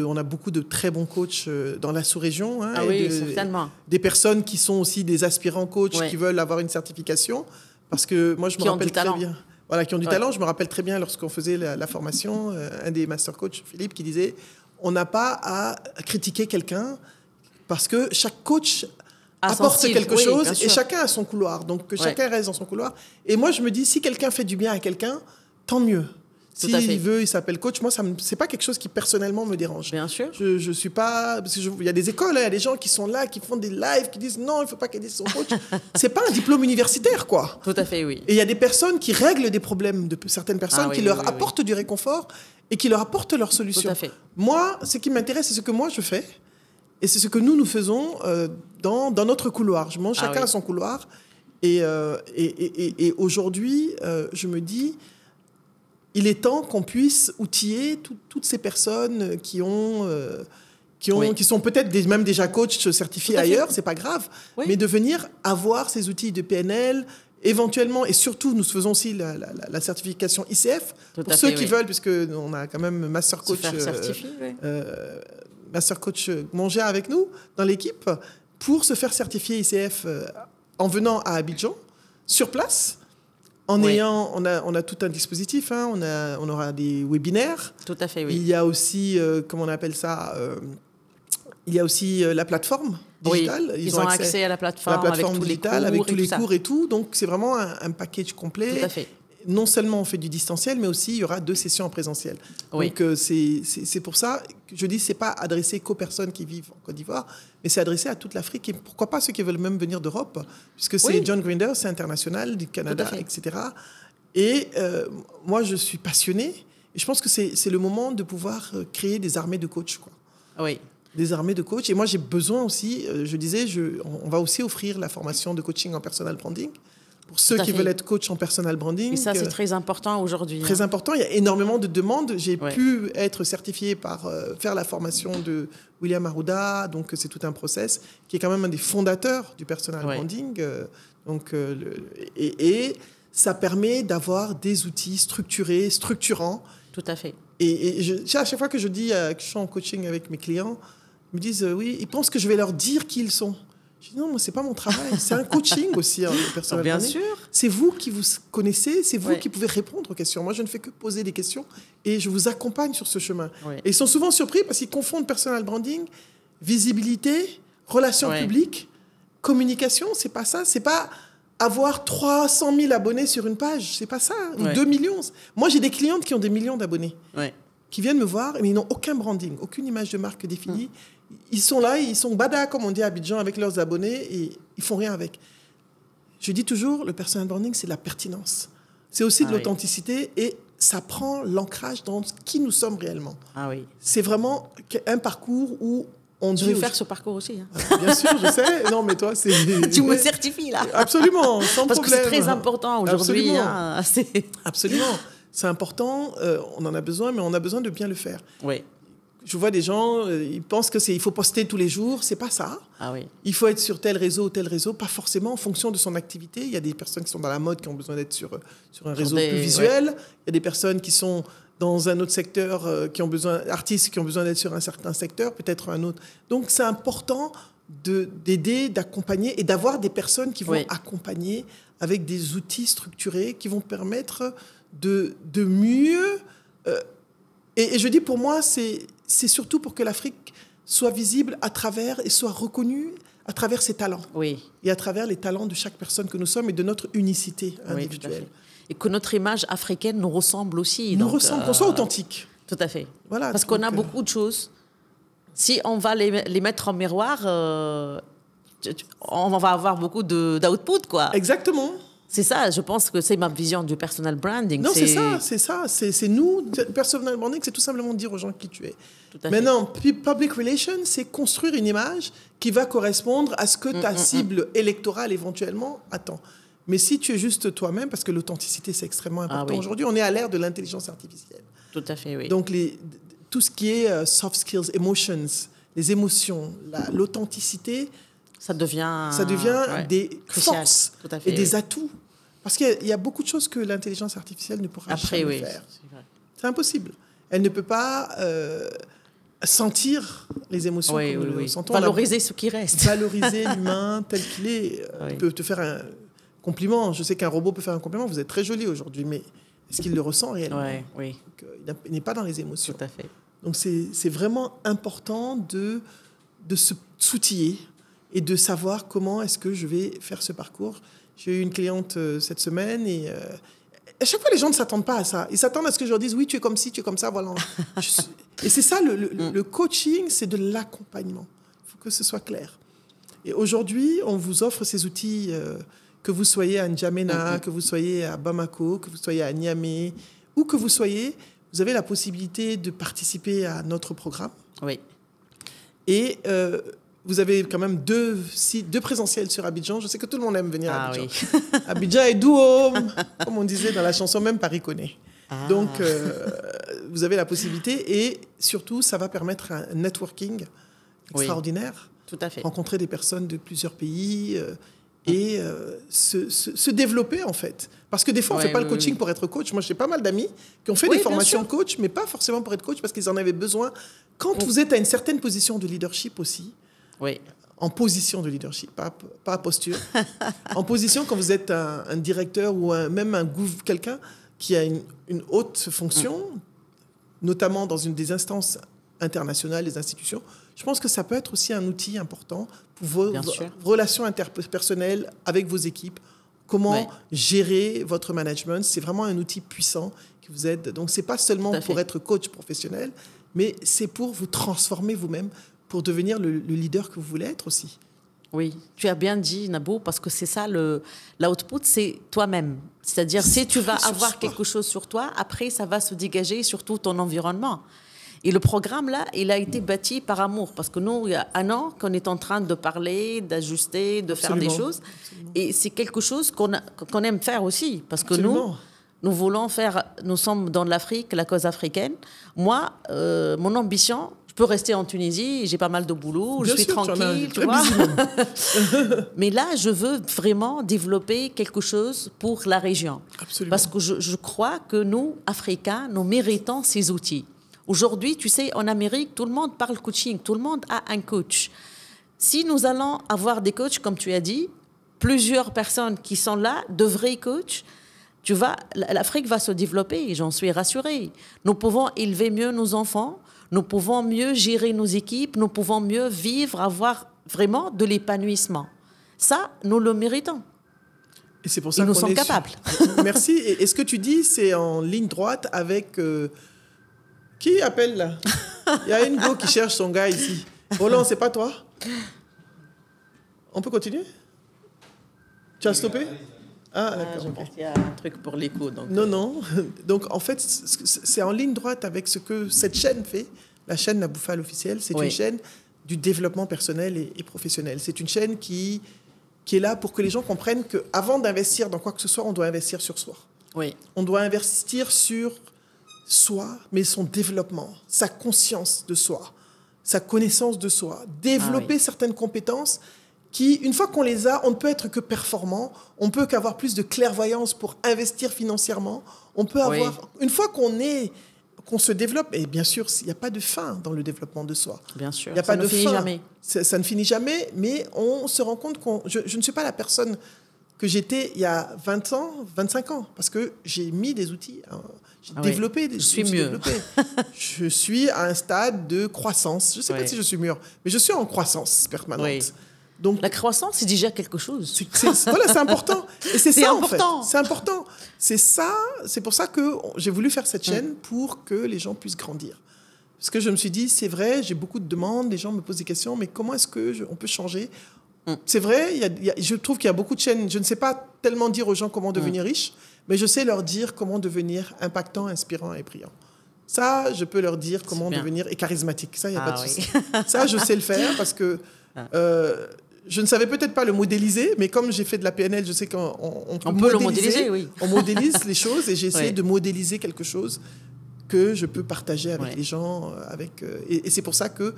On a beaucoup de très bons coachs dans la sous-région. Hein, certainement. Des personnes qui sont aussi des aspirants coachs qui veulent avoir une certification. Parce que moi, je me rappelle très bien. Voilà, qui ont du talent. Je me rappelle très bien lorsqu'on faisait la formation, un des master coachs, Philippe, qui disait on n'a pas à critiquer quelqu'un parce que chaque coach apporte quelque chose et chacun a son couloir. Donc, que chacun reste dans son couloir. Et moi, je me dis, si quelqu'un fait du bien à quelqu'un, tant mieux. S'il veut, il s'appelle coach. Moi, c'est pas quelque chose qui personnellement me dérange. Bien sûr. Je suis pas... Parce que il y a des écoles, il y a des gens qui sont là, qui font des lives, qui disent non, il faut pas qu'elle dise son coach. C'est pas un diplôme universitaire, quoi. Tout à fait, oui. Et il y a des personnes qui règlent des problèmes de certaines personnes, qui leur apportent du réconfort et qui leur apportent leurs solutions. Tout à fait. Moi, ce qui m'intéresse, c'est ce que moi je fais et c'est ce que nous faisons dans notre couloir. Chacun a son couloir. Et aujourd'hui, je me dis... Il est temps qu'on puisse outiller toutes ces personnes qui sont peut-être même déjà coachs certifiés ailleurs, c'est pas grave, mais de venir avoir ces outils de PNL, éventuellement, et surtout, nous faisons aussi la certification ICF, pour ceux qui veulent, puisqu'on a quand même Master Coach Mongia avec nous, dans l'équipe, pour se faire certifier ICF en venant à Abidjan, sur place. On a tout un dispositif, hein. On aura des webinaires. Tout à fait, oui. Il y a aussi, comment on appelle ça, il y a aussi la plateforme digitale. Ils ont accès à la plateforme avec tous digitale, les cours, avec tous les cours et tout. Donc, c'est vraiment un package complet. Tout à fait. Non seulement on fait du distanciel, mais aussi il y aura 2 sessions en présentiel. Donc, c'est pour ça que je dis, c'est pas adressé qu'aux personnes qui vivent en Côte d'Ivoire, mais c'est adressé à toute l'Afrique et pourquoi pas ceux qui veulent même venir d'Europe, puisque c'est John Grinder, c'est international, du Canada, etc. Et moi, je suis passionnée et je pense que c'est le moment de pouvoir créer des armées de coachs, quoi. Oui. Des armées de coachs. Et moi, j'ai besoin aussi, je disais, on va aussi offrir la formation de coaching en personal branding. Pour ceux qui veulent être coach en personal branding. Et ça, c'est très important aujourd'hui. Très important. Il y a énormément de demandes. J'ai pu être certifié par faire la formation de William Arruda. Donc, c'est tout un process qui est quand même un des fondateurs du personal branding. Et ça permet d'avoir des outils structurés, structurants. Tout à fait. Et à chaque fois que je dis que je suis en coaching avec mes clients, ils me disent ils pensent que je vais leur dire qui ils sont. Je dis non, moi, c'est pas mon travail. C'est un coaching aussi, le personnel. Bien branding. sûr. c'est vous qui vous connaissez, c'est vous Ouais. qui pouvez répondre aux questions. Moi, je ne fais que poser des questions et je vous accompagne sur ce chemin. Ouais. Et ils sont souvent surpris parce qu'ils confondent personal branding, visibilité, relations Ouais. publiques, communication. C'est pas ça. C'est pas avoir 300 000 abonnés sur une page. C'est pas ça. Ou Ouais. 2 millions. Moi, j'ai des clientes qui ont des millions d'abonnés, Ouais. qui viennent me voir, mais ils n'ont aucun branding, aucune image de marque définie. Ils sont là, ils sont bada, comme on dit à Abidjan, avec leurs abonnés, et ils font rien avec. Je dis toujours, le personal branding, c'est de la pertinence. C'est aussi de Ah oui. l'authenticité, et ça prend l'ancrage dans qui nous sommes réellement. Ah oui. C'est vraiment un parcours où on Je dit... vais aux faire gens- ce parcours aussi. Hein. Bien sûr, je sais. Non, mais toi, c'est... Tu me certifies là. Absolument, sans Parce que problème. c'est très important aujourd'hui. Absolument. Hein. C'est- Absolument. C'est important, on en a besoin, mais on a besoin de bien le faire. Oui. Je vois des gens, ils pensent il faut poster tous les jours. C'est pas ça. Ah oui. Il faut être sur tel réseau ou tel réseau, pas forcément en fonction de son activité. Il y a des personnes qui sont dans la mode qui ont besoin d'être sur un réseau des- plus visuel. Il y a des personnes qui sont dans un autre secteur, artistes qui ont besoin d'être sur un certain secteur, peut-être un autre. Donc c'est important d'aider, d'accompagner et d'avoir des personnes qui vont Oui. accompagner avec des outils structurés qui vont permettre de mieux... Et je dis pour moi, c'est surtout pour que l'Afrique soit visible à travers et soit reconnue à travers ses talents Oui. et à travers les talents de chaque personne que nous sommes et de notre unicité Oui, tout à individuelle. fait. Et que notre image africaine nous ressemble aussi. Nous donc, ressemble, qu'on soit authentique. Tout à fait. Voilà, Parce qu'on a donc, beaucoup de choses. Si on va les mettre en miroir, on va avoir beaucoup d'output, quoi. Exactement. C'est ça, je pense que c'est ma vision du personal branding. Non, c'est ça. C'est nous. Personal branding, c'est tout simplement dire aux gens qui tu es. Tout à fait. Maintenant, public relations, c'est construire une image qui va correspondre à ce que ta cible électorale éventuellement attend. Mais si tu es juste toi-même, parce que l'authenticité, c'est extrêmement important. oui. Aujourd'hui, on est à l'ère de l'intelligence artificielle. Tout à fait, oui. Donc, tout ce qui est soft skills, emotions, les émotions, l'authenticité, ça devient ouais, des crucial. forces Tout à fait, et des oui. atouts. Parce qu'il y a beaucoup de choses que l'intelligence artificielle ne pourra Après, jamais oui. faire. c'est vrai. C'est impossible. Elle ne peut pas sentir les émotions Oui, comme oui, nous le oui. sentons. Valoriser ce qui reste. Valoriser l'humain tel qu'il est. Oui. Il peut te faire un compliment. Je sais qu'un robot peut faire un compliment. Vous êtes très jolie aujourd'hui, mais est-ce qu'il le ressent réellement? Ouais, oui, Il n'est pas dans les émotions. tout à fait. Donc c'est vraiment important de se s'outiller et de savoir comment est-ce que je vais faire ce parcours. J'ai eu une cliente cette semaine et à chaque fois, les gens ne s'attendent pas à ça. Ils s'attendent à ce que je leur dise, oui, tu es comme ci, tu es comme ça, voilà. Et c'est ça, le coaching, c'est de l'accompagnement. Il faut que ce soit clair. Et aujourd'hui, on vous offre ces outils, que vous soyez à N'Djamena, que vous soyez à Bamako, que vous soyez à Niamey, où que vous soyez, vous avez la possibilité de participer à notre programme. Oui. Et vous avez quand même deux présentiels sur Abidjan. Je sais que tout le monde aime venir à Abidjan. Oui. Abidjan est doux, comme on disait dans la chanson, même Paris connaît. Ah. Donc, vous avez la possibilité et surtout, ça va permettre un networking extraordinaire. Tout à fait. Rencontrer des personnes de plusieurs pays et se développer, en fait. Parce que des fois, on ne fait pas le coaching pour être coach. Moi, j'ai pas mal d'amis qui ont fait des formations de coach, mais pas forcément pour être coach parce qu'ils en avaient besoin. Quand vous êtes à une certaine position de leadership aussi, oui. en position de leadership, pas posture, en position quand vous êtes un directeur ou même quelqu'un qui a une haute fonction, notamment dans une des instances internationales, des institutions, je pense que ça peut être aussi un outil important pour vos relations interpersonnelles avec vos équipes. Comment gérer votre management, c'est vraiment un outil puissant qui vous aide. Donc, ce n'est pas seulement pour être coach professionnel, mais c'est pour vous transformer vous-même, pour devenir le leader que vous voulez être aussi. Oui, tu as bien dit, Nabou, parce que c'est ça, l'output, c'est toi-même. C'est-à-dire, si tu vas avoir quelque chose sur toi, après, ça va se dégager sur tout ton environnement. Et le programme, là, il a été bâti par amour. Parce que nous, il y a un an qu'on est en train de parler, d'ajuster, de faire des choses. Et c'est quelque chose qu'on aime faire aussi. Parce que nous voulons faire... Nous sommes dans l'Afrique, la cause africaine. Moi, mon ambition... Je peux rester en Tunisie, j'ai pas mal de boulot, je suis tranquille, tu vois. Mais là, je veux vraiment développer quelque chose pour la région. Absolument. Parce que je crois que nous, Africains, nous méritons ces outils. Aujourd'hui, tu sais, en Amérique, tout le monde parle coaching, tout le monde a un coach. Si nous allons avoir des coachs, comme tu as dit, plusieurs personnes qui sont là, de vrais coachs, l'Afrique va se développer, j'en suis rassurée. Nous pouvons élever mieux nos enfants, nous pouvons mieux gérer nos équipes, nous pouvons mieux vivre, avoir vraiment de l'épanouissement. Ça, nous le méritons. Et c'est pour ça nous sommes capables. Merci. Et ce que tu dis, c'est en ligne droite avec... Qui appelle là? Il y a une go qui cherche son gars ici. Roland, c'est pas toi? On peut continuer? Tu as stoppé? Ah, d'accord. Je pense qu'il y a un truc pour l'écho. Non. Donc, en fait, c'est en ligne droite avec ce que cette chaîne fait. La chaîne Naboufal officielle, c'est une chaîne du développement personnel et professionnel. C'est une chaîne qui est là pour que les gens comprennent qu'avant d'investir dans quoi que ce soit, on doit investir sur soi. Oui. On doit investir sur soi, mais son développement, sa conscience de soi, sa connaissance de soi, développer certaines compétences qui, une fois qu'on les a, on ne peut être que performant, on ne peut qu'avoir plus de clairvoyance pour investir financièrement, on peut avoir, une fois qu'on se développe, et bien sûr, il n'y a pas de fin dans le développement de soi. Bien sûr, ça ne finit jamais. Ça ne finit jamais, mais on se rend compte je ne suis pas la personne que j'étais il y a 20 ans, 25 ans, parce que j'ai mis des outils, j'ai développé des outils. Je suis mieux. Je suis à un stade de croissance. Je ne sais pas si je suis mûr, mais je suis en croissance permanente. Oui. Donc, la croissance, c'est déjà quelque chose. Voilà, c'est important. Et c'est ça, important. En fait. C'est important. C'est ça. C'est pour ça que j'ai voulu faire cette chaîne, pour que les gens puissent grandir. Parce que je me suis dit, c'est vrai, j'ai beaucoup de demandes, les gens me posent des questions, mais comment est-ce qu'on peut changer? C'est vrai, je trouve qu'il y a beaucoup de chaînes. Je ne sais pas tellement dire aux gens comment devenir riche, mais je sais leur dire comment devenir impactant, inspirant et brillant. Ça, je peux leur dire comment devenir et charismatique. Ça, il n'y a pas de souci. Ça, je sais le faire parce que je ne savais peut-être pas le modéliser, mais comme j'ai fait de la PNL, je sais qu'on peut le modéliser. Oui. On modélise les choses et j'ai essayé de modéliser quelque chose que je peux partager avec les gens. Et c'est pour ça que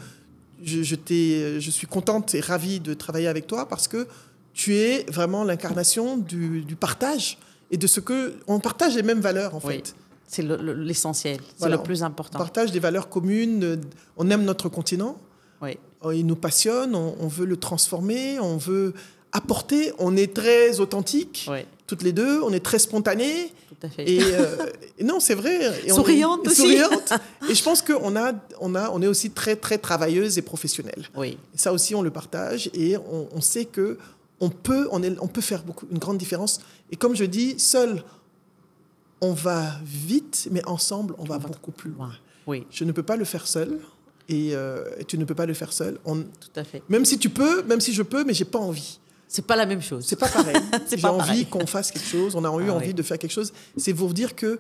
je suis contente et ravie de travailler avec toi, parce que tu es vraiment l'incarnation du partage et de ce que... On partage les mêmes valeurs, en fait. C'est l'essentiel, c'est le plus important. On partage des valeurs communes, on aime notre continent, il nous passionne, on veut le transformer, on veut apporter, on est très authentiques, toutes les deux, on est très spontanés. Tout à fait. Et non, c'est vrai. Et souriante aussi. Souriante. Et je pense qu'on on est aussi très, très travailleuse et professionnelle. Oui. Et ça aussi, on le partage et on sait qu'on peut faire une grande différence. Et comme je dis, seul, on va vite, mais ensemble, on va beaucoup plus loin. Oui. Je ne peux pas le faire seul. Et tu ne peux pas le faire seul. Tout à fait. Même si tu peux, même si je peux, mais j'ai pas envie. C'est pas la même chose. C'est pas pareil. J'ai envie qu'on fasse quelque chose. On a eu envie de faire quelque chose. C'est pour dire que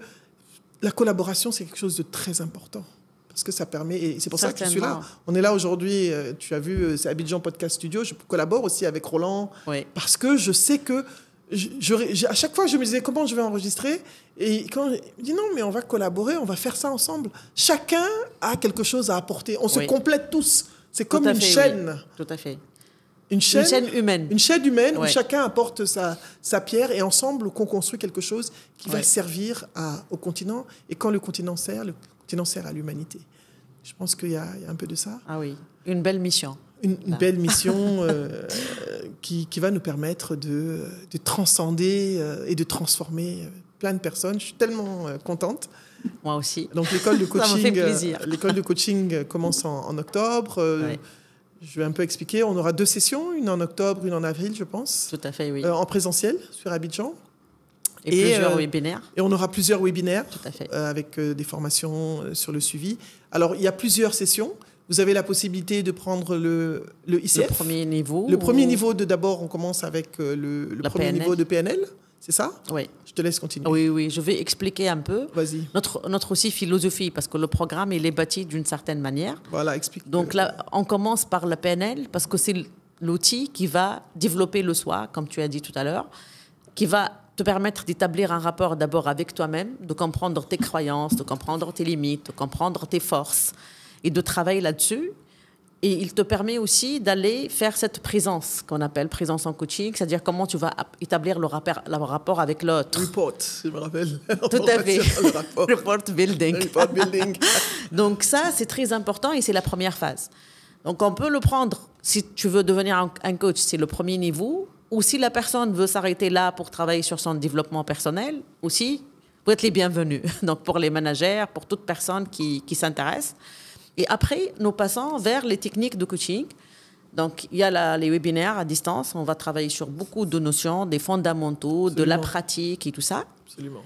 la collaboration, c'est quelque chose de très important. Parce que ça permet... Et c'est pour ça que je suis là. On est là aujourd'hui. Tu as vu, c'est Abidjan Podcast Studio. Je collabore aussi avec Roland. Parce que je sais que... à chaque fois, je me disais comment je vais enregistrer. Et quand il me dit non, mais on va collaborer, on va faire ça ensemble. Chacun a quelque chose à apporter. On se complète tous. C'est comme une chaîne. Tout à fait. Une chaîne humaine. Une chaîne humaine où chacun apporte sa pierre et ensemble, qu'on construit quelque chose qui va servir au continent. Et quand le continent sert à l'humanité. Je pense qu'il y a un peu de ça. Ah oui, une belle mission. Une belle mission qui va nous permettre de transcender et de transformer plein de personnes. Je suis tellement contente. Moi aussi. Donc l'école de coaching, ça me fait plaisir. L'école de coaching commence en octobre. Je vais un peu expliquer. On aura 2 sessions, une en octobre, une en avril, je pense. Tout à fait, oui. En présentiel sur Abidjan. Et plusieurs webinaires. Et on aura plusieurs webinaires. Tout à fait. Avec des formations sur le suivi. Alors, il y a plusieurs sessions. Vous avez la possibilité de prendre le ICF. Le premier niveau. Le premier niveau d'abord, on commence avec le premier niveau de PNL. C'est ça? Oui. Je te laisse continuer. Oui. Je vais expliquer un peu. Vas-y. Notre aussi philosophie, parce que le programme, il est bâti d'une certaine manière. Voilà, explique. Donc là, on commence par la PNL, parce que c'est l'outil qui va développer le soi, comme tu as dit tout à l'heure, qui va te permettre d'établir un rapport d'abord avec toi-même, de comprendre tes croyances, de comprendre tes limites, de comprendre tes forces, et de travailler là-dessus. Et il te permet aussi d'aller faire cette présence qu'on appelle présence en coaching, c'est-à-dire comment tu vas établir le rapport avec l'autre. Report, je me rappelle. Tout à fait. Report building. Report building. Donc ça, c'est très important et c'est la première phase. Donc on peut le prendre, si tu veux devenir un coach, c'est le premier niveau. ou si la personne veut s'arrêter là pour travailler sur son développement personnel aussi, vous êtes les bienvenus. Donc pour les managers, pour toute personne qui s'intéresse. Et après, nous passons vers les techniques de coaching. Donc il y a les webinaires à distance. On va travailler sur beaucoup de notions, des fondamentaux, de la pratique et tout ça. Absolument.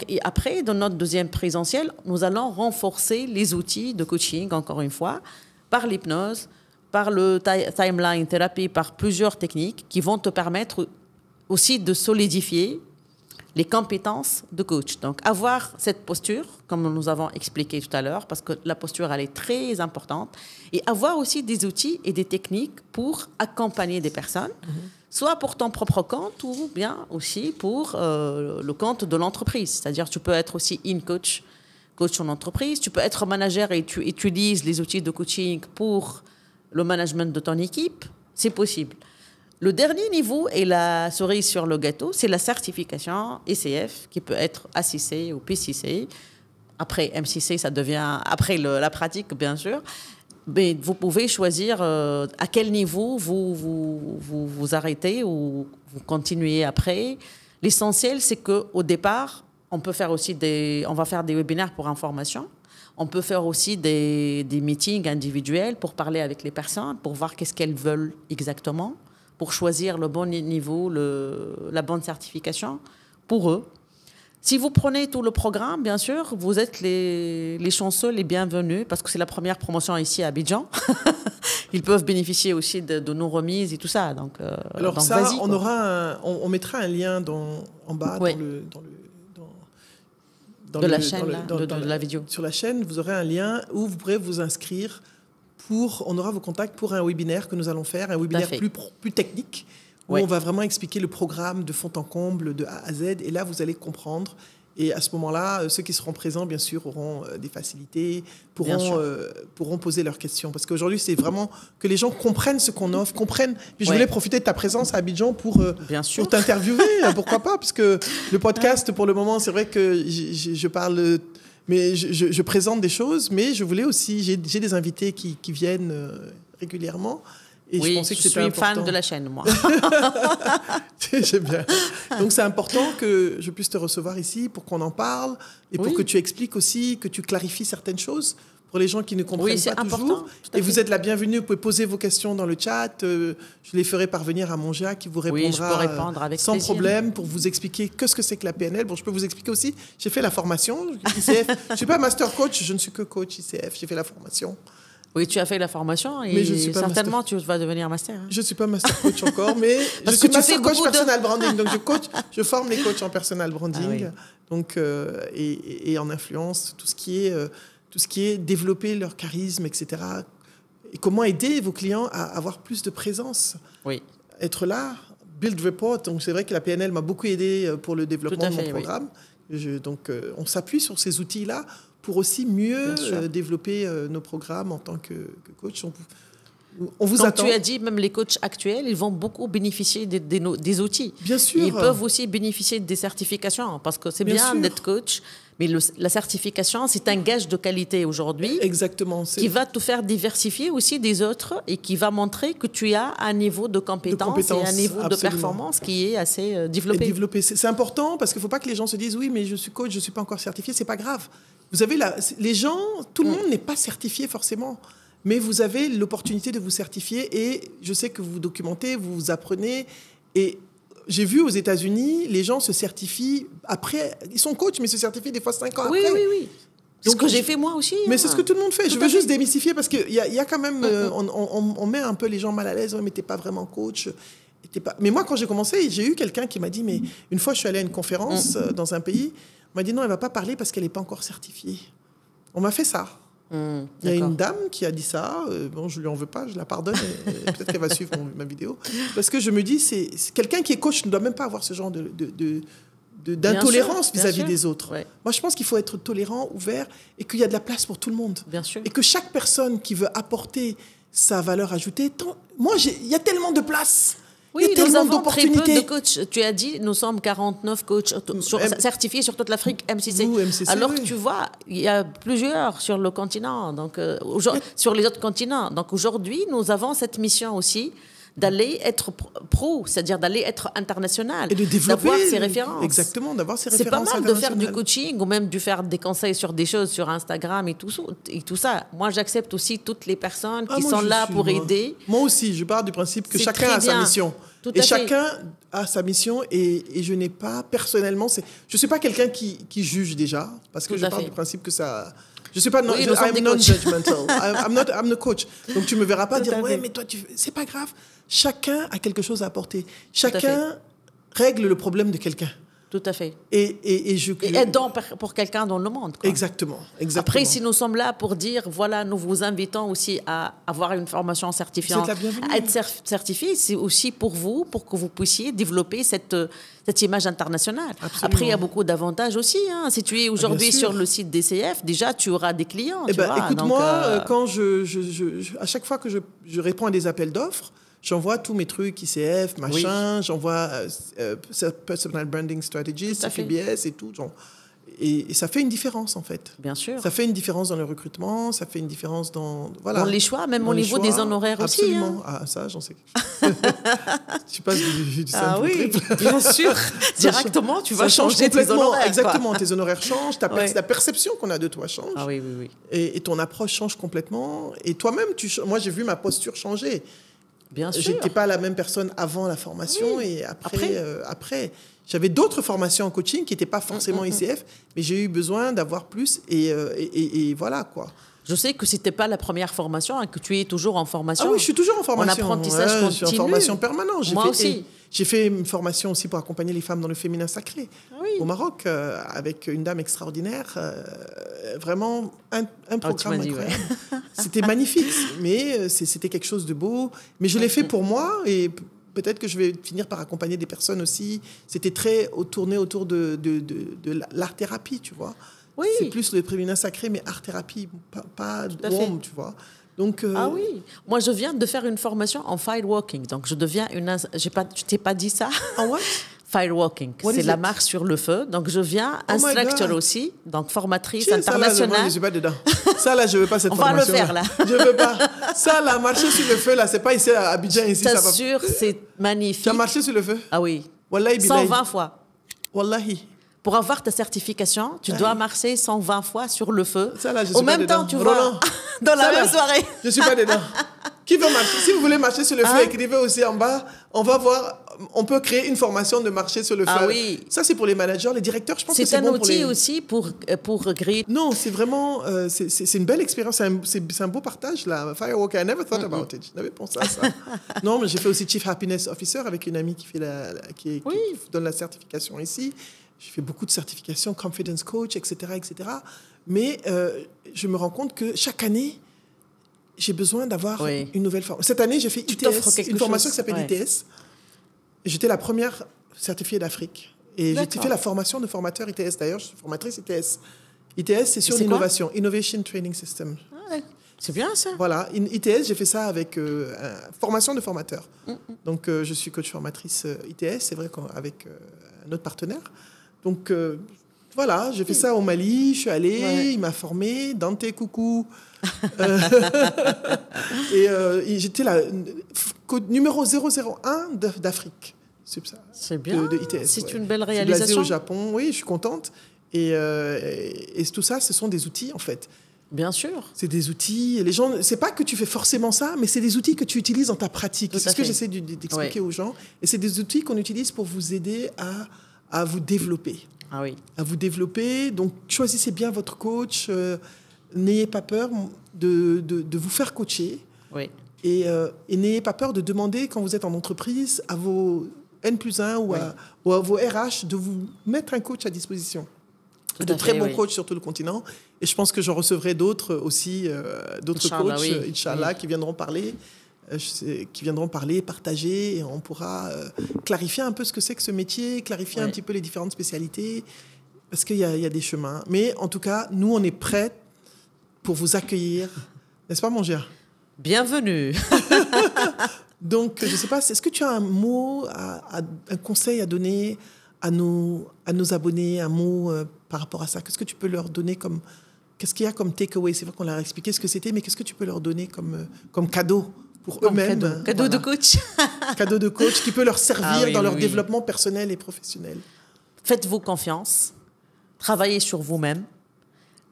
Et après, dans notre deuxième présentiel, nous allons renforcer les outils de coaching, encore une fois, par l'hypnose, par le timeline thérapie, par plusieurs techniques qui vont te permettre aussi de solidifier les compétences de coach. Donc, avoir cette posture, comme nous avons expliqué tout à l'heure, parce que la posture, elle est très importante, et avoir aussi des outils et des techniques pour accompagner des personnes, soit pour ton propre compte ou bien aussi pour le compte de l'entreprise. C'est-à-dire, tu peux être aussi coach en entreprise, tu peux être manager et tu utilises les outils de coaching pour le management de ton équipe, c'est possible. Le dernier niveau et la cerise sur le gâteau, c'est la certification ECF qui peut être ACC ou PCC. Après MCC, ça devient après la pratique, bien sûr. Mais vous pouvez choisir à quel niveau vous arrêtez ou vous continuez après. L'essentiel, c'est qu'au départ, on va faire des webinaires pour information. On peut faire aussi des meetings individuels pour parler avec les personnes, pour voir qu'est-ce qu'elles veulent exactement, pour choisir le bon niveau, la bonne certification pour eux. Si vous prenez tout le programme, bien sûr, vous êtes les chanceux, les bienvenus, parce que c'est la première promotion ici à Abidjan. Ils peuvent bénéficier aussi de nos remises et tout ça. Donc, alors donc ça, vas-y, on mettra un lien en bas de la vidéo. Sur la chaîne, vous aurez un lien où vous pourrez vous inscrire. On aura vos contacts pour un webinaire que nous allons faire, un webinaire plus technique, où on va vraiment expliquer le programme de fond en comble, de A à Z. Et là, vous allez comprendre. Et à ce moment-là, ceux qui seront présents, bien sûr, auront des facilités, pourront poser leurs questions. Parce qu'aujourd'hui, c'est vraiment que les gens comprennent ce qu'on offre, comprennent. Et je voulais profiter de ta présence à Abidjan pour t'interviewer, pourquoi pas, parce que le podcast, pour le moment, c'est vrai que je parle... Mais je présente des choses, mais je voulais aussi... J'ai des invités qui viennent régulièrement. Et je pensais que c'était important. Fan de la chaîne, moi. J'aime bien. Donc, c'est important que je puisse te recevoir ici pour qu'on en parle et pour que tu expliques aussi, que tu clarifies certaines choses pour les gens qui ne comprennent pas toujours. Et vous êtes la bienvenue. Vous pouvez poser vos questions dans le chat. Je les ferai parvenir à Monja qui vous répondra je peux répondre avec sans plaisir. problème pour vous expliquer ce que c'est que la PNL. Bon, je peux vous expliquer aussi. J'ai fait la formation ICF. Je ne suis pas master coach. Je ne suis que coach ICF. J'ai fait la formation. Oui, tu as fait la formation et certainement tu vas devenir master. Hein. Je ne suis pas master coach encore, mais je suis master coach personal branding. Donc je forme les coachs en personal branding donc, et en influence, tout ce qui est développer leur charisme, etc. Et comment aider vos clients à avoir plus de présence. Oui. Être là, build report. Donc c'est vrai que la PNL m'a beaucoup aidé pour le développement de mon programme. Donc on s'appuie sur ces outils-là pour aussi mieux développer nos programmes en tant que coach. On vous attend. Comme tu as dit, même les coachs actuels, ils vont beaucoup bénéficier des outils. Bien sûr. Ils peuvent aussi bénéficier des certifications, parce que c'est bien d'être coach, mais la certification, c'est un gage de qualité aujourd'hui. Exactement. Qui va te faire diversifier aussi des autres et qui va montrer que tu as un niveau de compétence et un niveau de performance qui est assez développé. C'est important parce qu'il ne faut pas que les gens se disent « Oui, mais je suis coach, je ne suis pas encore certifié. » Ce n'est pas grave. Vous avez les gens, tout le monde n'est pas certifié forcément, mais vous avez l'opportunité de vous certifier et je sais que vous vous documentez, vous apprenez. Et j'ai vu aux États-Unis, les gens se certifient après, ils sont coachs, mais se certifient des fois 5 ans après. Oui. C'est ce que j'ai fait moi aussi. Mais c'est ce que tout le monde fait. Je veux juste démystifier parce qu'il y a quand même, on met un peu les gens mal à l'aise. « Mais t'es pas vraiment coach. » Mais moi, quand j'ai commencé, j'ai eu quelqu'un qui m'a dit, mais une fois, je suis allé à une conférence dans un pays, on m'a dit non, elle ne va pas parler parce qu'elle n'est pas encore certifiée. On m'a fait ça. Il y a une dame qui a dit ça. Bon, je ne lui en veux pas, je la pardonne. Peut-être qu'elle va suivre ma vidéo. Parce que je me dis, c'est quelqu'un qui est coach ne doit même pas avoir ce genre d'intolérance vis-à-vis des autres. Ouais. Moi, je pense qu'il faut être tolérant, ouvert et qu'il y a de la place pour tout le monde. Bien sûr. Et que chaque personne qui veut apporter sa valeur ajoutée, il y a tellement de place. Oui, nous avons très peu de coachs. Tu as dit, nous sommes 49 coachs certifiés sur toute l'Afrique, MCC. Alors que tu vois, il y a plusieurs sur le continent, donc, sur les autres continents. Donc aujourd'hui, nous avons cette mission aussi d'aller être pro, c'est-à-dire d'aller être international. Et de développer. D'avoir ses références. Exactement, d'avoir ses C'est pas références mal de faire du internationales. coaching ou même de faire des conseils sur des choses sur Instagram et tout ça. Moi, j'accepte aussi toutes les personnes qui Moi, sont je là suis, pour moi. aider. Moi aussi, je pars du principe que C'est chacun très a sa bien. mission. Tout Et à fait. chacun a sa mission et je n'ai pas, personnellement, je ne suis pas quelqu'un qui juge déjà, parce que Tout je à pars fait. du principe que ça... Je ne suis pas... Oui, nous sommes I'm des coachs. non-judgmental. I'm the coach. Donc tu ne me verras pas Tout dire, à ouais, fait. mais toi, c'est pas grave. Chacun a quelque chose à apporter. à fait. Chacun règle le problème de quelqu'un. Tout à fait. Et aidant pour quelqu'un dans le monde. Quoi. Exactement. Après, si nous sommes là pour dire, voilà, nous vous invitons aussi à avoir une formation certifiante, Vous êtes la bienvenue. à être certifié, c'est aussi pour vous, pour que vous puissiez développer cette image internationale. Absolument. Après, il y a beaucoup d'avantages aussi. Hein. Si tu es aujourd'hui bien sûr. sur le site DCF, déjà, tu auras des clients. Eh tu ben, vois. écoute-moi, Donc, quand à chaque fois que je réponds à des appels d'offres, j'envoie tous mes trucs ICF, machin, j'envoie Personal Branding Strategies, Tout à fait. CPBS et tout. Et ça fait une différence, en fait. bien sûr. Ça fait une différence dans le recrutement, ça fait une différence dans... Voilà, Dans les choix, même dans au les niveau choix. des honoraires aussi. Absolument. Hein. Ah, ça, j'en sais quelque chose. Tu passes du simple Ah au oui, triple. bien sûr. Directement, tu vas Ça change changer tes complètement. honoraires. quoi. Exactement, tes honoraires changent, Ouais. la perception qu'on a de toi change. Ah oui, oui, oui. Et ton approche change complètement. Et toi-même, moi, j'ai vu ma posture changer. Bien sûr. J'étais pas la même personne avant la formation Oui. et après. J'avais d'autres formations en coaching qui n'étaient pas forcément ICF, mais j'ai eu besoin d'avoir plus et voilà quoi. Je sais que c'était pas la première formation, hein, que tu es toujours en formation. Ah oui, je suis toujours en formation. En apprentissage Je suis en continu. formation permanente. Moi aussi. J'ai fait une formation aussi pour accompagner les femmes dans le féminin sacré oui. au Maroc avec une dame extraordinaire. Vraiment un tu programme m'as dit, incroyable. C'était magnifique, mais c'était quelque chose de beau. Mais je l'ai fait pour moi et peut-être que je vais finir par accompagner des personnes aussi. C'était très tourné autour de l'art-thérapie, tu vois. Oui. C'est plus le féminin sacré, mais art-thérapie, pas à fait. home, tu vois. Donc, Ah oui, moi je viens de faire une formation en firewalking, donc je deviens je t'ai pas dit ça. En what? Firewalking, What c'est is la it? marche sur le feu, donc je viens Oh my instructor God. aussi, donc formatrice Tiens, ça, là, internationale. moi, je suis pas dedans. Ça, là, je veux pas cette On va le formation. faire, là. Je veux pas. Ça, là, marcher sur le feu, là, c'est pas ici à Abidjan, ici, Je ça va. t'assure, c'est magnifique. Tu as marché sur le feu? Ah oui, Wallahi, billahi. 120 fois. Wallahi. Pour avoir ta certification, tu dois marcher 120 fois sur le feu. Ça, là, je suis Au pas même dedans. temps, tu Roland. vas dans la Ça, là, même soirée. Je suis pas dedans. Qui veut marcher? Si vous voulez marcher sur le feu, Hein? écrivez aussi en bas. On va voir. On peut créer une formation de marcher sur le feu. Ah oui. Ça, c'est pour les managers, les directeurs. Je pense que C'est c'est un bon pour outil les... aussi pour créer. Non, c'est vraiment, c'est une belle expérience, c'est un beau partage là. Firewalker, I never thought about it. Je n'avais pensé à ça. Non, mais j'ai fait aussi Chief Happiness Officer avec une amie qui fait qui donne la certification ici. J'ai fait beaucoup de certifications, Confidence Coach, etc., etc. Mais je me rends compte que chaque année, j'ai besoin d'avoir une nouvelle formation. Cette année, j'ai fait ITS, une formation qui s'appelle ITS. J'étais la première certifiée d'Afrique. Et j'ai fait la formation de formateur ITS. D'ailleurs, je suis formatrice ITS. ITS, c'est sur l'innovation, Innovation Training System. Ah ouais. C'est bien ça. Voilà, ITS, j'ai fait ça avec formation de formateur. Donc, je suis coach formatrice ITS, c'est vrai qu'avec un autre partenaire. Donc, voilà, j'ai fait ça au Mali, je suis allée, il m'a formé, Dante, coucou. Et j'étais la numéro 001 d'Afrique. C'est bien, de ITS, c'est une belle réalisation. Je suis basée au Japon, oui, je suis contente. Et tout ça, ce sont des outils, en fait. Bien sûr. C'est des outils. Les gens, c'est pas que tu fais forcément ça, mais c'est des outils que tu utilises dans ta pratique. C'est ce que j'essaie d'expliquer aux gens. Et c'est des outils qu'on utilise pour vous aider à vous développer. Ah oui. À vous développer. Donc, choisissez bien votre coach. N'ayez pas peur de vous faire coacher. Oui. Et n'ayez pas peur de demander, quand vous êtes en entreprise, à vos N+1 ou à vos RH de vous mettre un coach à disposition. De très bons coachs sur tout le continent. Et je pense que j'en recevrai d'autres aussi, d'autres coachs, Inch'Allah, qui viendront parler, partager, et on pourra clarifier un peu ce que c'est que ce métier, clarifier un petit peu les différentes spécialités, parce qu'il y a des chemins. Mais en tout cas, nous, on est prêts pour vous accueillir. N'est-ce pas, mon cher? Bienvenue. Donc, je ne sais pas, est-ce que tu as un mot, un conseil à donner à nos abonnés, un mot par rapport à ça? Qu'est-ce que tu peux leur donner qu'est-ce qu'il y a comme takeaway? C'est vrai qu'on leur a expliqué ce que c'était, mais qu'est-ce que tu peux leur donner comme cadeau pour Comme eux-mêmes. cadeau de coach. Cadeau de coach qui peut leur servir Oui, dans leur oui. développement personnel et professionnel. Faites-vous confiance. Travaillez sur vous-même.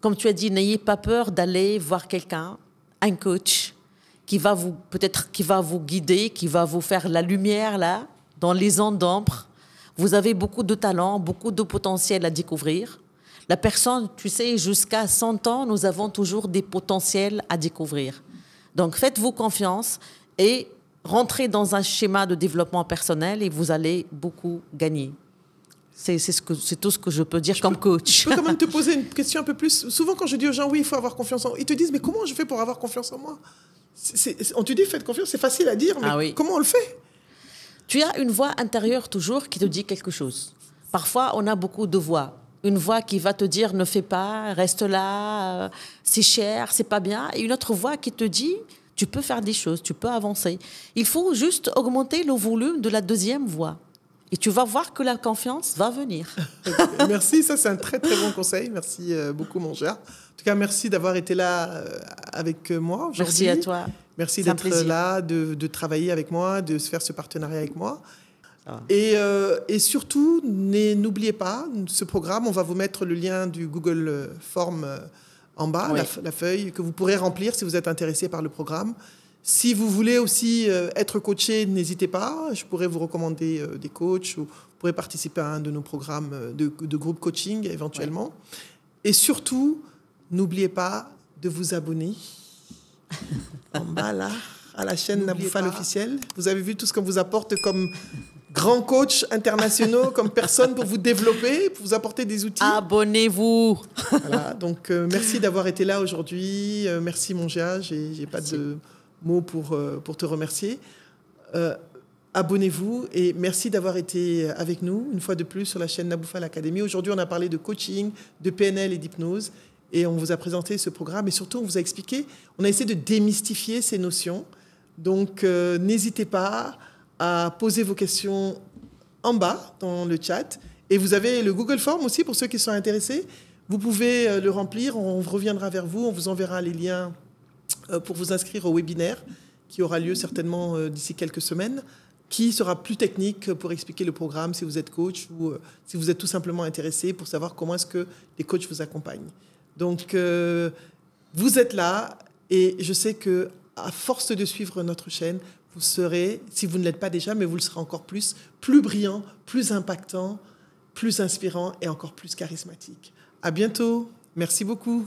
Comme tu as dit, n'ayez pas peur d'aller voir quelqu'un, un coach, qui va vous guider, qui va vous faire la lumière là, dans les ondes d'ombre. Vous avez beaucoup de talent, beaucoup de potentiel à découvrir. La personne, tu sais, jusqu'à 100 ans, nous avons toujours des potentiels à découvrir. Donc, faites-vous confiance et rentrez dans un schéma de développement personnel et vous allez beaucoup gagner. C'est tout ce que je peux dire comme coach. Je peux quand même te poser une question un peu plus. Souvent, quand je dis aux gens, oui, il faut avoir confiance en moi, ils te disent, mais comment je fais pour avoir confiance en moi? On te dit, faites confiance, c'est facile à dire, mais oui. comment on le fait? Tu as une voix intérieure toujours qui te dit quelque chose. Parfois, on a beaucoup de voix. Une voix qui va te dire, ne fais pas, reste là, c'est cher, c'est pas bien. Et une autre voix qui te dit, tu peux faire des choses, tu peux avancer. Il faut juste augmenter le volume de la deuxième voix. Et tu vas voir que la confiance va venir. Merci, ça c'est un très très bon conseil. Merci beaucoup mon cher. En tout cas, merci d'avoir été là avec moi aujourd'hui. Merci à toi. Merci d'être là, de travailler avec moi, de se faire ce partenariat avec moi. Et surtout, n'oubliez pas, ce programme, on va vous mettre le lien du Google Form en bas, Oui. la feuille que vous pourrez remplir si vous êtes intéressé par le programme. Si vous voulez aussi être coaché, n'hésitez pas. Je pourrais vous recommander des coachs ou vous pourrez participer à un de nos programmes de groupe coaching éventuellement. Ouais. Et surtout, n'oubliez pas de vous abonner en bas là, à la chaîne Naboufal officielle. Vous avez vu tout ce qu'on vous apporte comme grands coachs internationaux, comme personnes pour vous développer, pour vous apporter des outils. Abonnez-vous. Voilà, donc merci d'avoir été là aujourd'hui. Merci mon Géa, j'ai pas de mots pour te remercier. Abonnez-vous et merci d'avoir été avec nous une fois de plus sur la chaîne Naboufal Academy. Aujourd'hui, on a parlé de coaching, de PNL et d'hypnose et on vous a présenté ce programme et surtout on vous a expliqué, on a essayé de démystifier ces notions. Donc n'hésitez pas à poser vos questions en bas dans le chat et vous avez le Google Form aussi pour ceux qui sont intéressés. Vous pouvez le remplir, on reviendra vers vous, on vous enverra les liens pour vous inscrire au webinaire qui aura lieu certainement d'ici quelques semaines, qui sera plus technique pour expliquer le programme si vous êtes coach ou si vous êtes tout simplement intéressé pour savoir comment est-ce que les coachs vous accompagnent. Donc, vous êtes là et je sais qu'à force de suivre notre chaîne, vous serez, si vous ne l'êtes pas déjà, mais vous le serez encore plus brillant, plus impactant, plus inspirant et encore plus charismatique. À bientôt. Merci beaucoup.